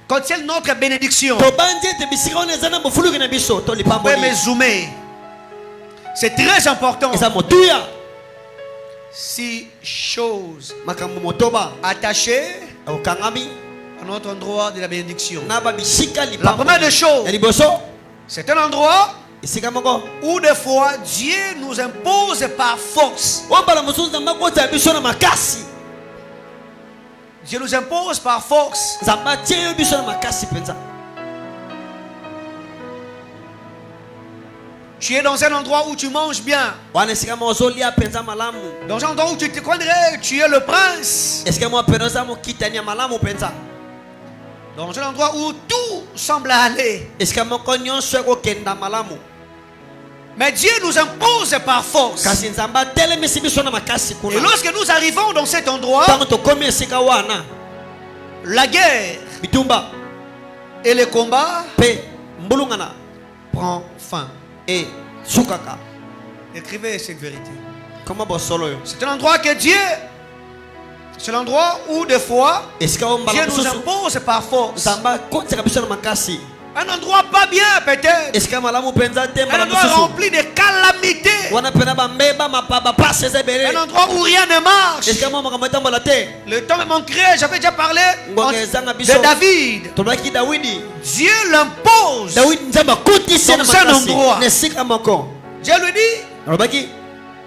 contienne notre bénédiction. tobandi ete bisika wana eza na bofuluki na biso to Vous pouvez me lipamboli zoomer. C'est très important. eza motuya 6 choses makambo motoba attachées okangami à notre endroit de la bénédiction. na babisika La première des choses, ya liboso c'est un endroit esika moko où des fois Dieu nous impose par force. oyo mbala mosusu nzambe akotela biso na makasi Dieu nous impose par force. nzambe atie yo biso na makasi mpenza Tu es dans un endroit où tu manges bien. wana esika moko ozolia mpenza malamu Dans un endroit où tu te connais, tu es le prince. esika moko mpenza oza mokitani ya malamu mpenza Dans un endroit où tout semble aller. esika moko nyonso ekokenda malamu Mais Dieu nous impose par force. kasi nzambe atelemisi biso na makasi Et kuna lorsque nous arrivons dans cet endroit, ntango tokomi esika wana la guerre bitumba et le combat mpe mbulungana prend fin. esukaka Écrivez cette vérité. koma bosolo oyo C'est un endroit que Dieu, c'est l'endroit où des fois, esika oyo Dieu mbala nous mosusu impose par force. nzambe akotisaka biso na makasi Un endroit pas bien peut-être. esika malamu mpenza te Un mbala endroit mosusu rempli de calamités. wana mpena bambeba bapasi eza Un ebele endroit où rien ne marche. esika moko makambo etambola te Le temps me manquerait, j'avais déjà parlé ngonga ezanga biso de David. tolobaki dawidi Dieu l'impose. dawidi nzambe akotisi ye na Dans un makasi endroit. na esika moko Dieu lui dit, alobaki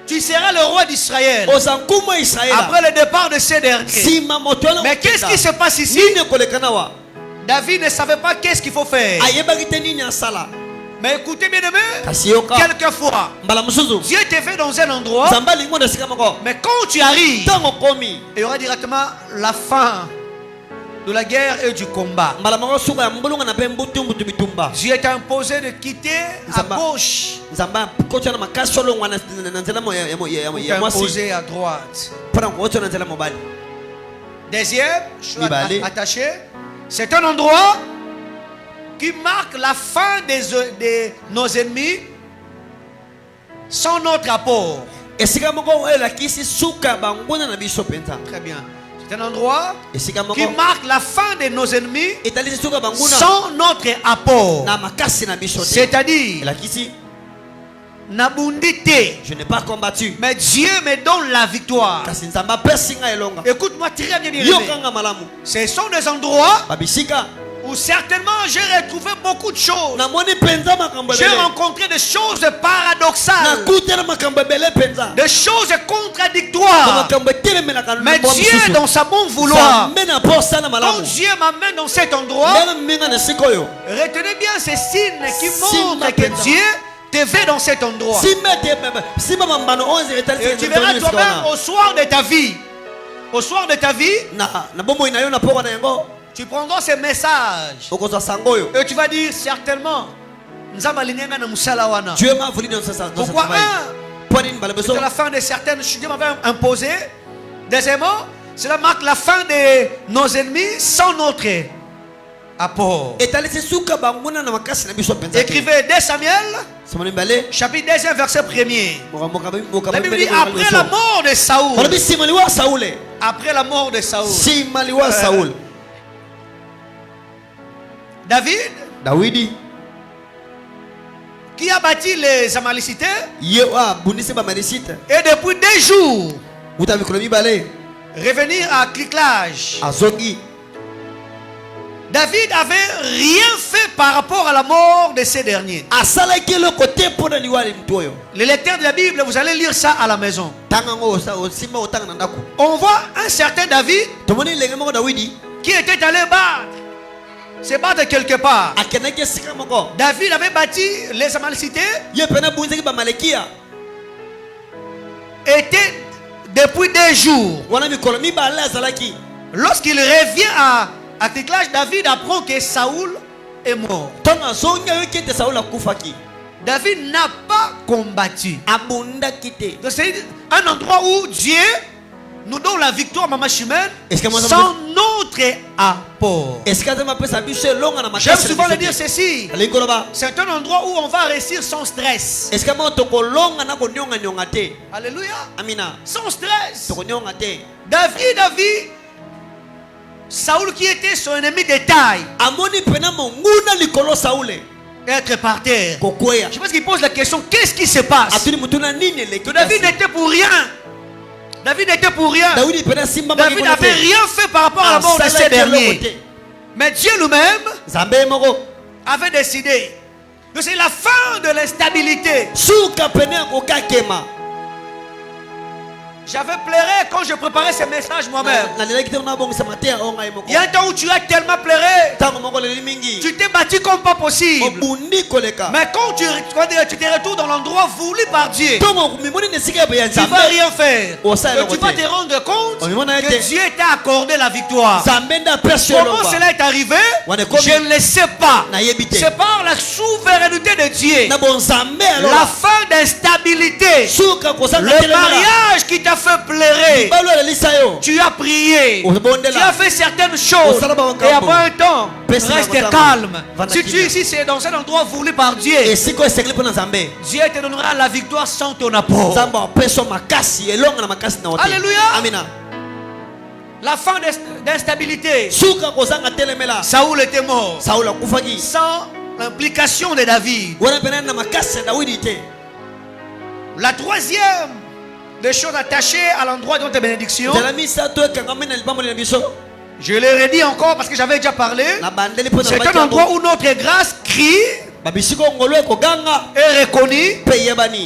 tu seras le roi d'Israël. oza nkumu ya israela Après le départ de ces derniers. nsima moto wana Mais qu'est-ce qui se passe ici? nini ekoleka nawa David ne savait pas qu'est-ce qu'il faut faire. ayebaki te nini asala Mais écoutez bien aimé, kasi yoka quelquefois, mbala mosusu Dieu te fait dans un endroit, nzambe alingi ngo na esika moko mais quand tu arrives, ntango okomi il y aura directement la fin de la guerre et du combat. mbala moko suka ya mbulungana mpe mbutumbutu bitumba Dieu t'a imposé de quitter à Zamba. gauche nzambe akotia na makasi olongwa na nzela pour ya mwasi t'imposer à droite. mpona kokotia na nzela mobali Deuxième, chose Mibale. attachée, c'est un endroit qui marque la fin de nos ennemis sans notre apport. esika moko oyo elakisi suka ya banguna na biso mpenza Très bien. C'est un endroit esika qui moko marque la fin de nos ennemis etalisi suka ya banguna sans notre apport. na makasi na biso te C'est-à-dire, elakisi Nabundite. je n'ai pas combattu Mais Dieu me donne la victoire. kasi nzambe apesi ngai elonga Écoute-moi très bien, bien-aimé. yokanga malamu Ce sont des endroits babisika où certainement j'ai retrouvé beaucoup de choses. namoni mpenza makambo J'ai ebele rencontré des choses paradoxales, nakutela makambo ebele mpenza des choses contradictoires. makambo etelemelaka Mais lokola Dieu, mosusu. dans sa bon vouloir, nzambe na posa na quand malamu Dieu m'amène dans cet endroit, ndenge minga na esika oyo retenez bien ces signes qui Simba montrent que Penza. Dieu te veut dans cet endroit. simba mambano oyo etalisi Et tu verras toi-même au soir de ta vie, au soir de ta vie, na bomoi na yo na poko na yango tu prendras ces messages okozwa sango oyo et tu vas dire certainement, Nzamba alinyenga na musala wana. Dieu m'a voulu dans ce sens. Pourquoi Pour une balle C'est la fin de certaines choses Dieu m'avait imposé. Deuxièmement, cela marque la fin de nos ennemis sans notre apport. etalisi suka banguna na makasi na biso mpenza Écrivez 2 Samuel, samani mbale chapitre 2, verset 1er. moka La Bible dit après la mort de Saoul. balobi simaliwa saule Après la mort de Saoul. simaliwa saule David, dawidi qui a bâti les Amalicités, ye abundisi bamarisite et depuis 2 jours, uta mikolo mibale revenir à Cliclage. azongi David avait rien fait par rapport à la mort de ces derniers. asalaki eloko te mpona liwali mtu oyo Les lecteurs de la Bible, vous allez lire ça à la maison. tanga yango osimba otanga na ndako On voit un certain David tomoni lenge moko dawidi qui était allé se battre quelque part. akendaki esika moko David avait bâti les Amalicités, ye pene abunzaki bamalekia était depuis 2 jours. wana mikolo mibale azalaki Lorsqu'il revient à Théclage, David apprend que Saoul est mort. David n'a pas combattu. Donc c'est un endroit où Dieu nous donne la victoire, Maman Chimène, sans notre apport. J'aime souvent le dire ceci. C'est un endroit où on va réussir sans stress. Alléluia. Sans stress. David, Saoul qui était son ennemi de taille, être par terre. Je pense qu'il pose la question, qu'est-ce qui se passe? David n'était pour rien. David n'était pour rien. David n'avait rien fait par rapport à la mort de ces derniers. Mais Dieu lui-même avait décidé. Donc c'est la fin de l'instabilité. J'avais pleuré quand je préparais ce message moi-même. Il y a un temps où tu as tellement pleuré. Tu t'es battu comme pas possible. Mais quand tu te retrouves dans l'endroit voulu par Dieu, tu ne vas rien faire. Et tu vas te rendre compte que Dieu t'a accordé la victoire. Comment cela est arrivé? Je ne le sais pas. C'est par la souveraineté de Dieu. La fin d'instabilité. Le mariage qui t'a fait pleurer. Tu as prié. Tu as fait certaines choses. Et après un temps, reste calme. Si tu es ici, c'est dans un endroit voulu par Dieu. Dieu te donnera la victoire sans ton apport. Alléluia. La fin d'instabilité. Saoul était mort sans l'implication de David. La troisième des choses attachées à l'endroit de tes bénédictions, je l'ai redit encore parce que j'avais déjà parlé, c'est un endroit où notre grâce crie est reconnue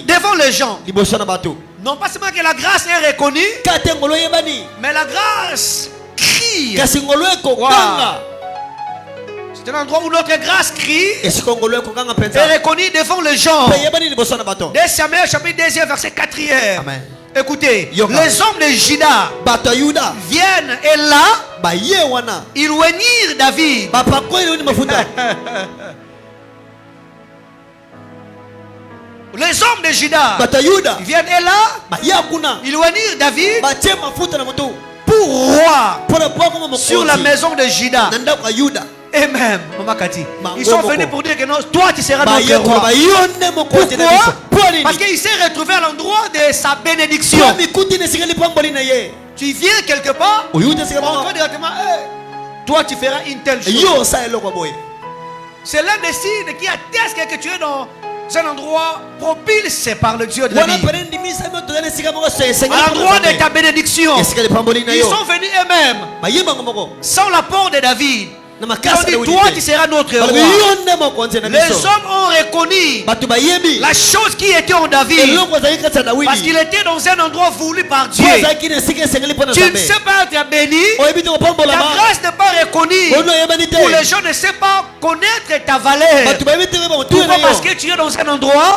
devant les gens. Non pas seulement que la grâce est reconnue, mais la grâce crie. Wow. C'est un endroit où notre grâce crie est reconnue devant les gens. 2 Samuel chapitre 2 verset 4. Amen. Écoutez, les hommes de Juda viennent et là, ils réunirent David. Les hommes de Juda viennent et là, ils réunirent David pour roi sur la maison de Juda. Et même, ils sont venus pour dire que non, toi tu seras notre roi. Pourquoi? Parce qu'il s'est retrouvé à l'endroit de sa bénédiction. Tu viens quelque part, on te dit directement, toi tu feras une telle chose. C'est l'un des signes qui atteste que tu es dans un endroit propice par le Dieu de la vie. À l'endroit de ta bénédiction. Ils sont venus eux-mêmes sans l'apport de David. Ils ont dit, toi tu seras notre roi. Les hommes ont reconnu la chose qui était en David, parce qu'il était dans un endroit voulu par Dieu. Tu ne sais pas être béni, ta grâce n'est pas reconnue, ou les gens ne savent pas connaître ta valeur. Pourquoi? Parce que tu es dans un endroit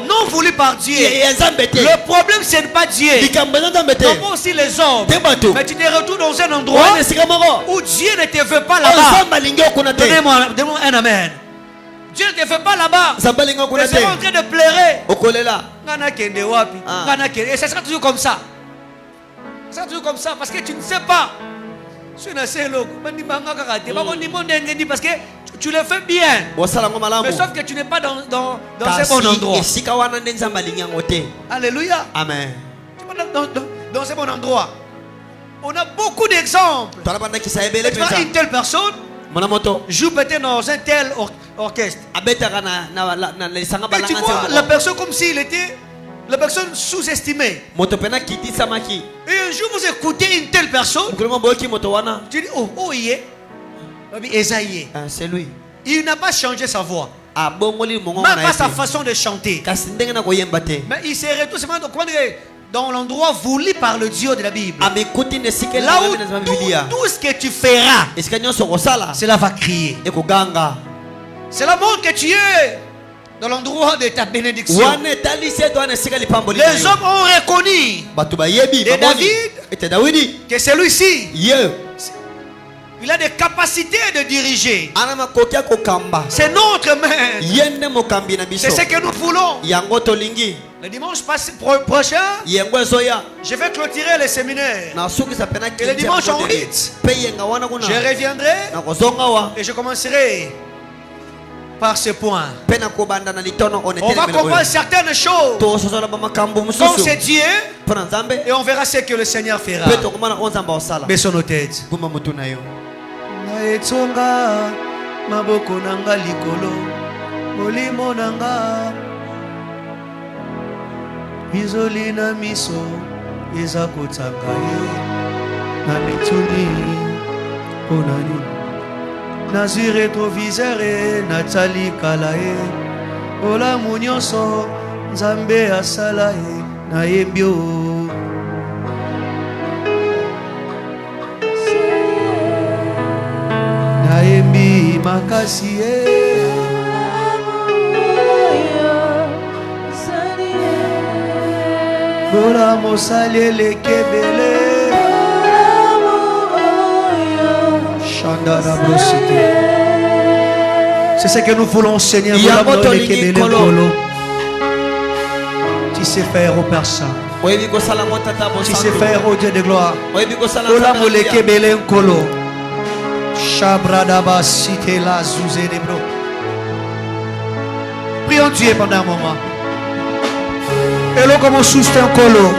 non voulu par Dieu. Le problème ce n'est pas Dieu, non pas aussi les hommes, mais tu te retrouves dans un endroit où Dieu ne te veut pas là-bas. Donnez-moi un amen. Dieu ne te fait pas là-bas. Tu es en train de pleurer. Et ça sera toujours comme ça. Ça sera toujours comme ça parce que tu ne sais pas. Parce que tu le fais bien. Mais sauf que tu n'es pas dans ce bon endroit. Alléluia. Amen. Tu n'es pas dans ce bon endroit. On a beaucoup d'exemples. Une telle personne joue peut-être dans un tel orchestre. Et tu vois la personne comme s'il était la personne sous-estimée. Et un jour vous écoutez une telle personne, tu dis oh il est Esaïe. C'est lui. Il n'a pas changé sa voix, même pas sa façon de chanter. Mais il s'est retrouvé dans l'endroit voulu par le Dieu de la Bible. Là où tout ce que tu feras, cela va crier. Cela montre que tu es dans l'endroit de ta bénédiction. Les hommes ont reconnu de David que celui-ci, Ye. il a des capacités de diriger. Ana makoki kokamba. C'est notre maître. Yende mokambi na biso. C'est ce que nous voulons. Yango tolingi. Le dimanche prochain, Yengo ezoya. je vais clôturer le séminaire. Na suki sapena Et le dimanche en 8, Pe yenga wana kuna. je reviendrai Na kozonga wa. et je commencerai par ce point. Pe na kobanda na litono On va comprendre certaines choses. To sosola ba makambo Comme mususu. c'est Dieu, Pona nzambe. et on verra ce que le Seigneur fera. Pe to komana onzamba osala. Baissons nos têtes. Guma mutu na yo. Etonga maboko nanga likolo molimo nanga izoli na miso eza kotanga ye na mituni ponani nazwi retroviseur natali kala ye olamu nyonso nzambe asala ye nayembi o. Naembi makasi Bola mosali lekebele Chandara brosite. C'est ce que nous voulons, Seigneur. Bola lekebele kolo. Tu sais faire au Père Saint. Tu sais faire au Dieu de gloire. Bola lekebele kolo. Shabradaba cité la zouzé des bros. Prions Dieu pendant un moment. Et là comme soutien colo.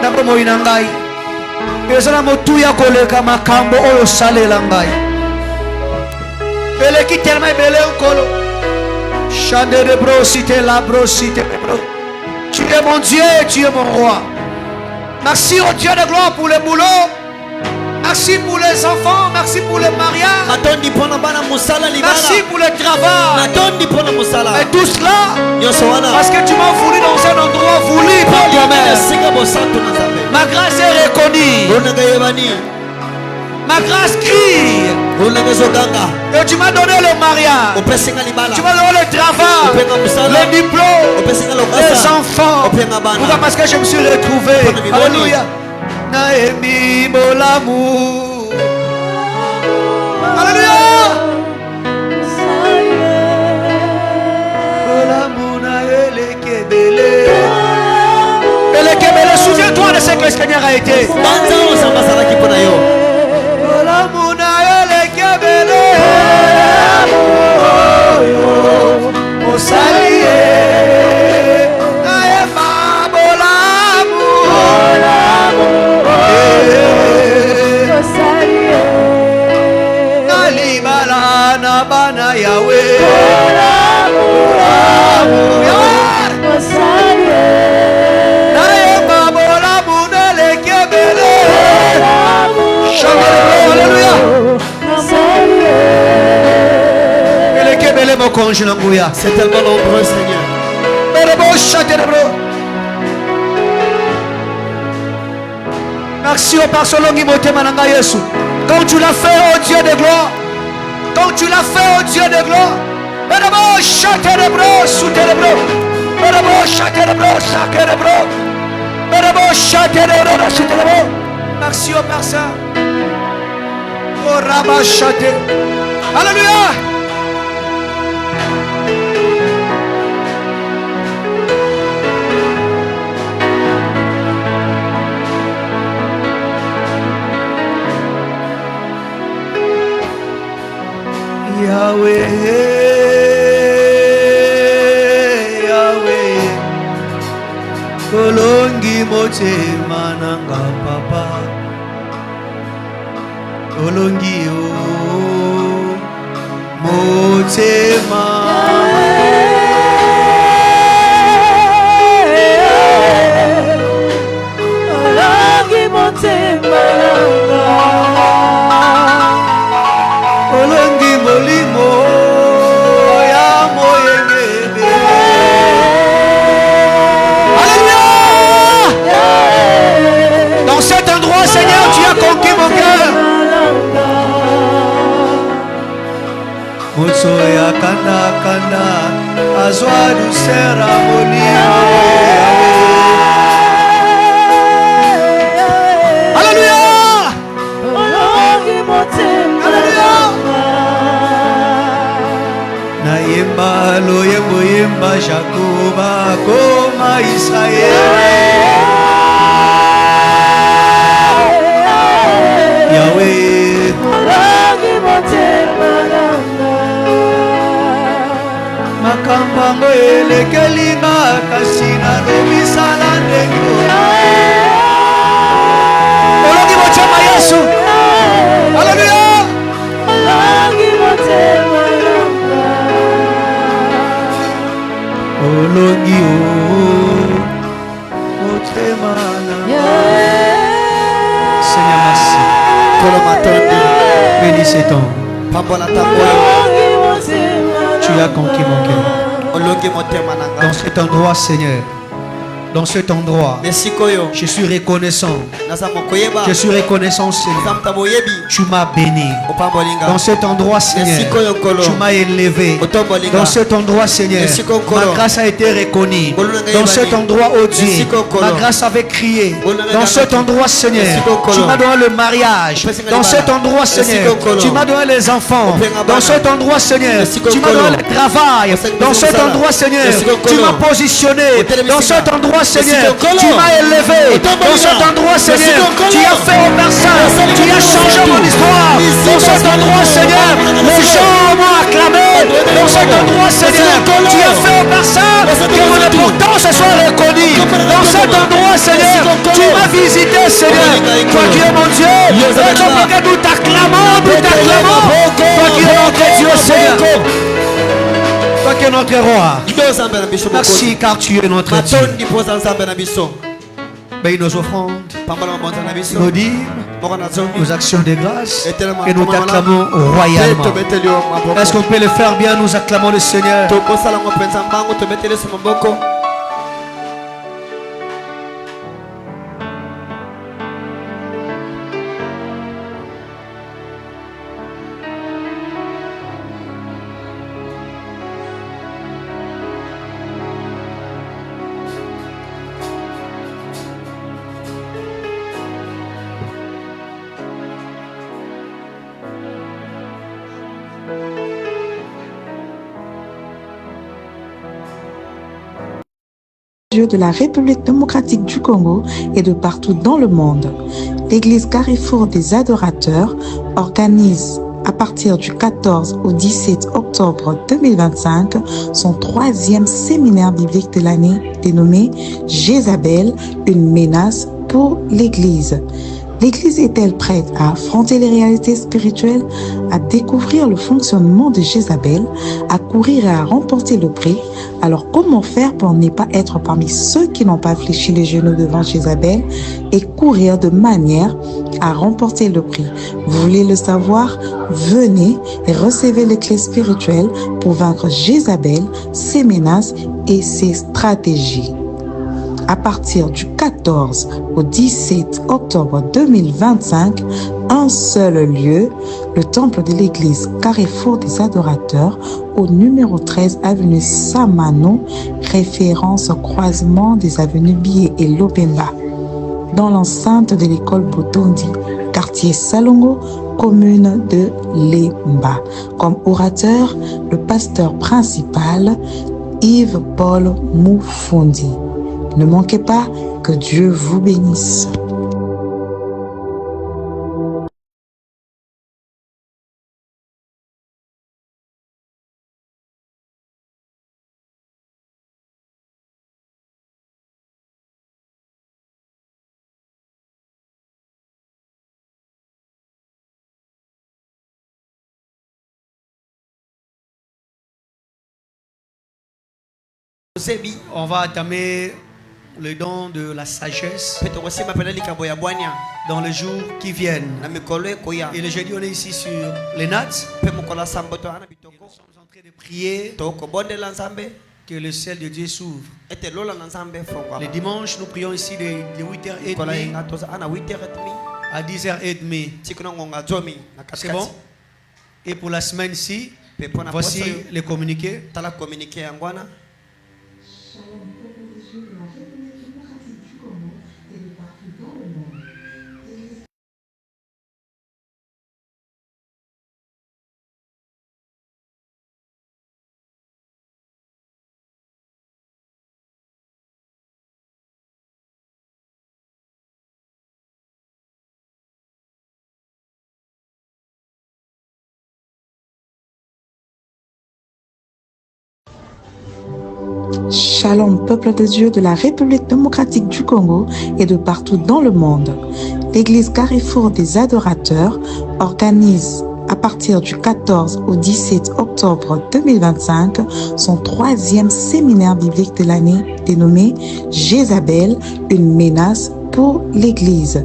D'abord moi inangai. Et ça mo tuya koleka makambo oyo salela ngai. Bele qui tellement bele colo. Chande de bros cité la bros cité bros. Tu es mon Dieu, tu es mon roi. Merci au Dieu de gloire pour le boulot. Merci pour les enfants, merci pour le mariage. Merci pour le travail. Et tout cela, parce que tu m'as voulu dans un endroit voulu par toi-même. Ma grâce est reconnue. Ma grâce crie. Et tu m'as donné le mariage. Tu m'as donné le travail, le diplôme, les enfants. Pourquoi? Parce que je me suis retrouvé. Alléluia. Naemi bolamu. Alléluia. Bolamu na elekebele. Elekebele, souviens-toi de ce que le Seigneur a été. Bolamu na elekebele. Osalie. Naema bolamu. Nalibala na bana Yahweh. Naema bolamu nelekebele. Alléluia. Elekebele mokonji na nguya. C'est tellement nombreux, Seigneur. Merci au Parsolongi Motema Nanga Yesu. Quand tu l'as fait, oh Dieu de gloire. Quand tu l'as fait, oh Dieu de gloire. Merci au Père Saint. Oh Rabba Chate. Alléluia. Yahweh, Yahweh, Kolongi motema nanga papa, Kolongi o motema, Kolongi motema nanga. Kolongi molimo ya moyengebe. Alléluia. Dans cet endroit, Seigneur, tu as conquis mon cœur. Motso ya kanda kanda azwa dusera molimo. Israël. Yahweh, makambango elekelinga kasi nalobisala ndenge olongi motema Yesu. Haleluya. Olongi motema na Seigneur, merci. Bénis cet homme. Tu as conquis mon cœur. Dans cet endroit, Seigneur, dans cet endroit, je suis reconnaissant. Je suis reconnaissant, Seigneur. Tu m'as béni. Dans cet endroit, Seigneur, tu m'as élevé. Dans cet endroit, Seigneur, ma grâce a été reconnue. Dans cet endroit, oh Dieu, ma grâce avait crié. Dans cet endroit, Seigneur, tu m'as donné le mariage. Dans cet endroit, Seigneur, tu m'as donné les enfants. Dans cet endroit, Seigneur, tu m'as donné le travail. Dans cet endroit, Seigneur, tu m'as positionné. Dans cet endroit, Seigneur, tu m'as élevé. Dans cet endroit, Seigneur, tu as fait au personne. Tu as changé mon histoire. Dans cet endroit, Seigneur, les gens m'ont acclamé. Dans cet endroit, Seigneur, tu as fait au personne que mon importance soit reconnue. Dans cet endroit, Seigneur, tu m'as visité, Seigneur. Toi qui es mon Dieu, nous t'acclamons, nous t'acclamons. Toi qui es notre Dieu, Seigneur. Toi qui es notre roi. Merci car tu es notre Dieu. Bénis nos offrandes, nos dîmes, nos actions de grâce et nous t'acclamons royalement. Est-ce qu'on peut le faire bien? Nous acclamons le Seigneur. Dieu de la République démocratique du Congo et de partout dans le monde. L'église Carrefour des adorateurs organise à partir du 14 au 17 octobre 2025 son 3e séminaire biblique de l'année dénommé Jézabel, une menace pour l'Église. L'Église est-elle prête à affronter les réalités spirituelles, à découvrir le fonctionnement de Jézabel, à courir et à remporter le prix? Alors comment faire pour ne pas être parmi ceux qui n'ont pas fléchi les genoux devant Jézabel et courir de manière à remporter le prix? Vous voulez le savoir? Venez et recevez les clés spirituelles pour vaincre Jézabel, ses menaces et ses stratégies. À partir du 14 au 17 octobre 2025, un seul lieu, le temple de l'église Carrefour des adorateurs au numéro 13 avenue Samano, référence au croisement des avenues Bié et Lobemba, dans l'enceinte de l'école Botondi, quartier Salongo, commune de Lemba. Comme orateur, le pasteur principal, Yves-Paul Moufondi. Ne manquez pas, que Dieu vous bénisse. On va entamer le don de la sagesse dans les jours qui viennent. Et le jeudi, on est ici sur les nattes. Nous sommes en train de prier que le ciel de Dieu s'ouvre. Les dimanches, nous prions ici de 8h30 à 10h30. C'est bon? Et pour la semaine-ci, voici les communiqués. Shalom, peuple de Dieu de la République démocratique du Congo et de partout dans le monde. L'église Carrefour des adorateurs organise à partir du 14 au 17 octobre 2025 son 3e séminaire biblique de l'année dénommé Jézabel, une menace pour l'Église.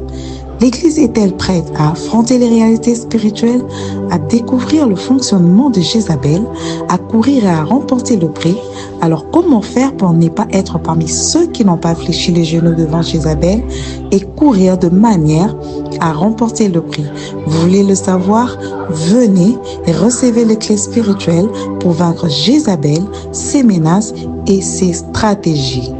L'Église est-elle prête à affronter les réalités spirituelles, à découvrir le fonctionnement de Jézabel, à courir et à remporter le prix? Alors comment faire pour ne pas être parmi ceux qui n'ont pas fléchi les genoux devant Jézabel et courir de manière à remporter le prix? Vous voulez le savoir? Venez et recevez les clés spirituelles pour vaincre Jézabel, ses menaces et ses stratégies.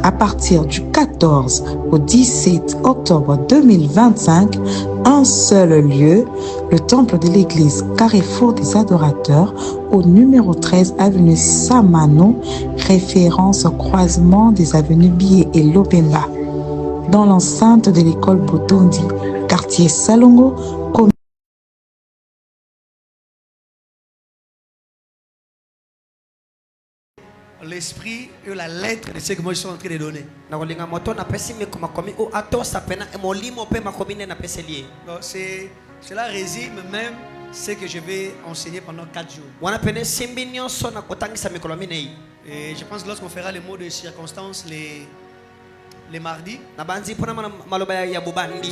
À partir du 14 au 17 octobre 2025, un seul lieu, le temple de l'église Carrefour des adorateurs au numéro 13 avenue Samano, référence au croisement des avenues Bié et Lobemba, dans l'enceinte de l'école Botondi, quartier Salongo, l'esprit et la lettre de ce que moi je suis en train de donner. Cela résume même ce que je vais enseigner pendant 4 jours. Et je pense que lorsqu'on fera les mots de circonstance les mardis, vous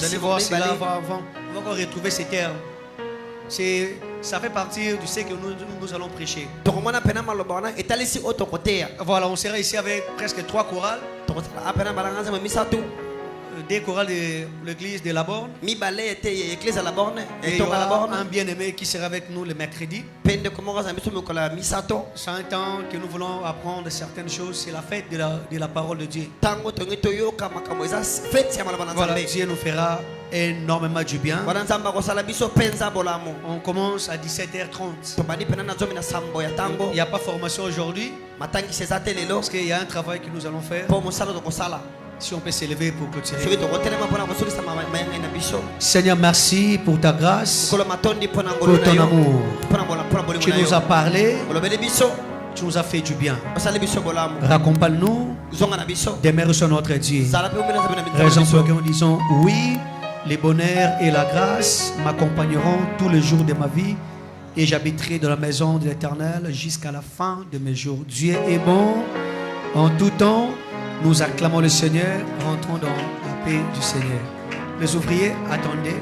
allez voir cela, on va encore retrouver ces termes. Ça fait partie de ce que nous allons prêcher. Voilà, on sera ici avec presque 3 chorales. 2 chorales de l'église de la Borne. Et il y aura un bien-aimé qui sera avec nous le mercredi. 5 ans que nous voulons apprendre certaines choses, c'est la fête de la parole de Dieu. Voilà, Dieu nous fera énormément du bien. On commence à 17h30. Il n'y a pas formation aujourd'hui parce qu'il y a un travail que nous allons faire. Si on peut s'élever pour clôturer. Seigneur, merci pour ta grâce, pour ton amour. Tu nous as parlé, tu nous as fait du bien. Raccompagne-nous, demeure sur notre Dieu. Raison pour laquelle nous disons oui, les bonheurs et la grâce m'accompagneront tous les jours de ma vie et j'habiterai dans la maison de l'Éternel jusqu'à la fin de mes jours. Dieu est bon en tout temps. Nous acclamons le Seigneur, rentrons dans la paix du Seigneur. Les ouvriers, attendez.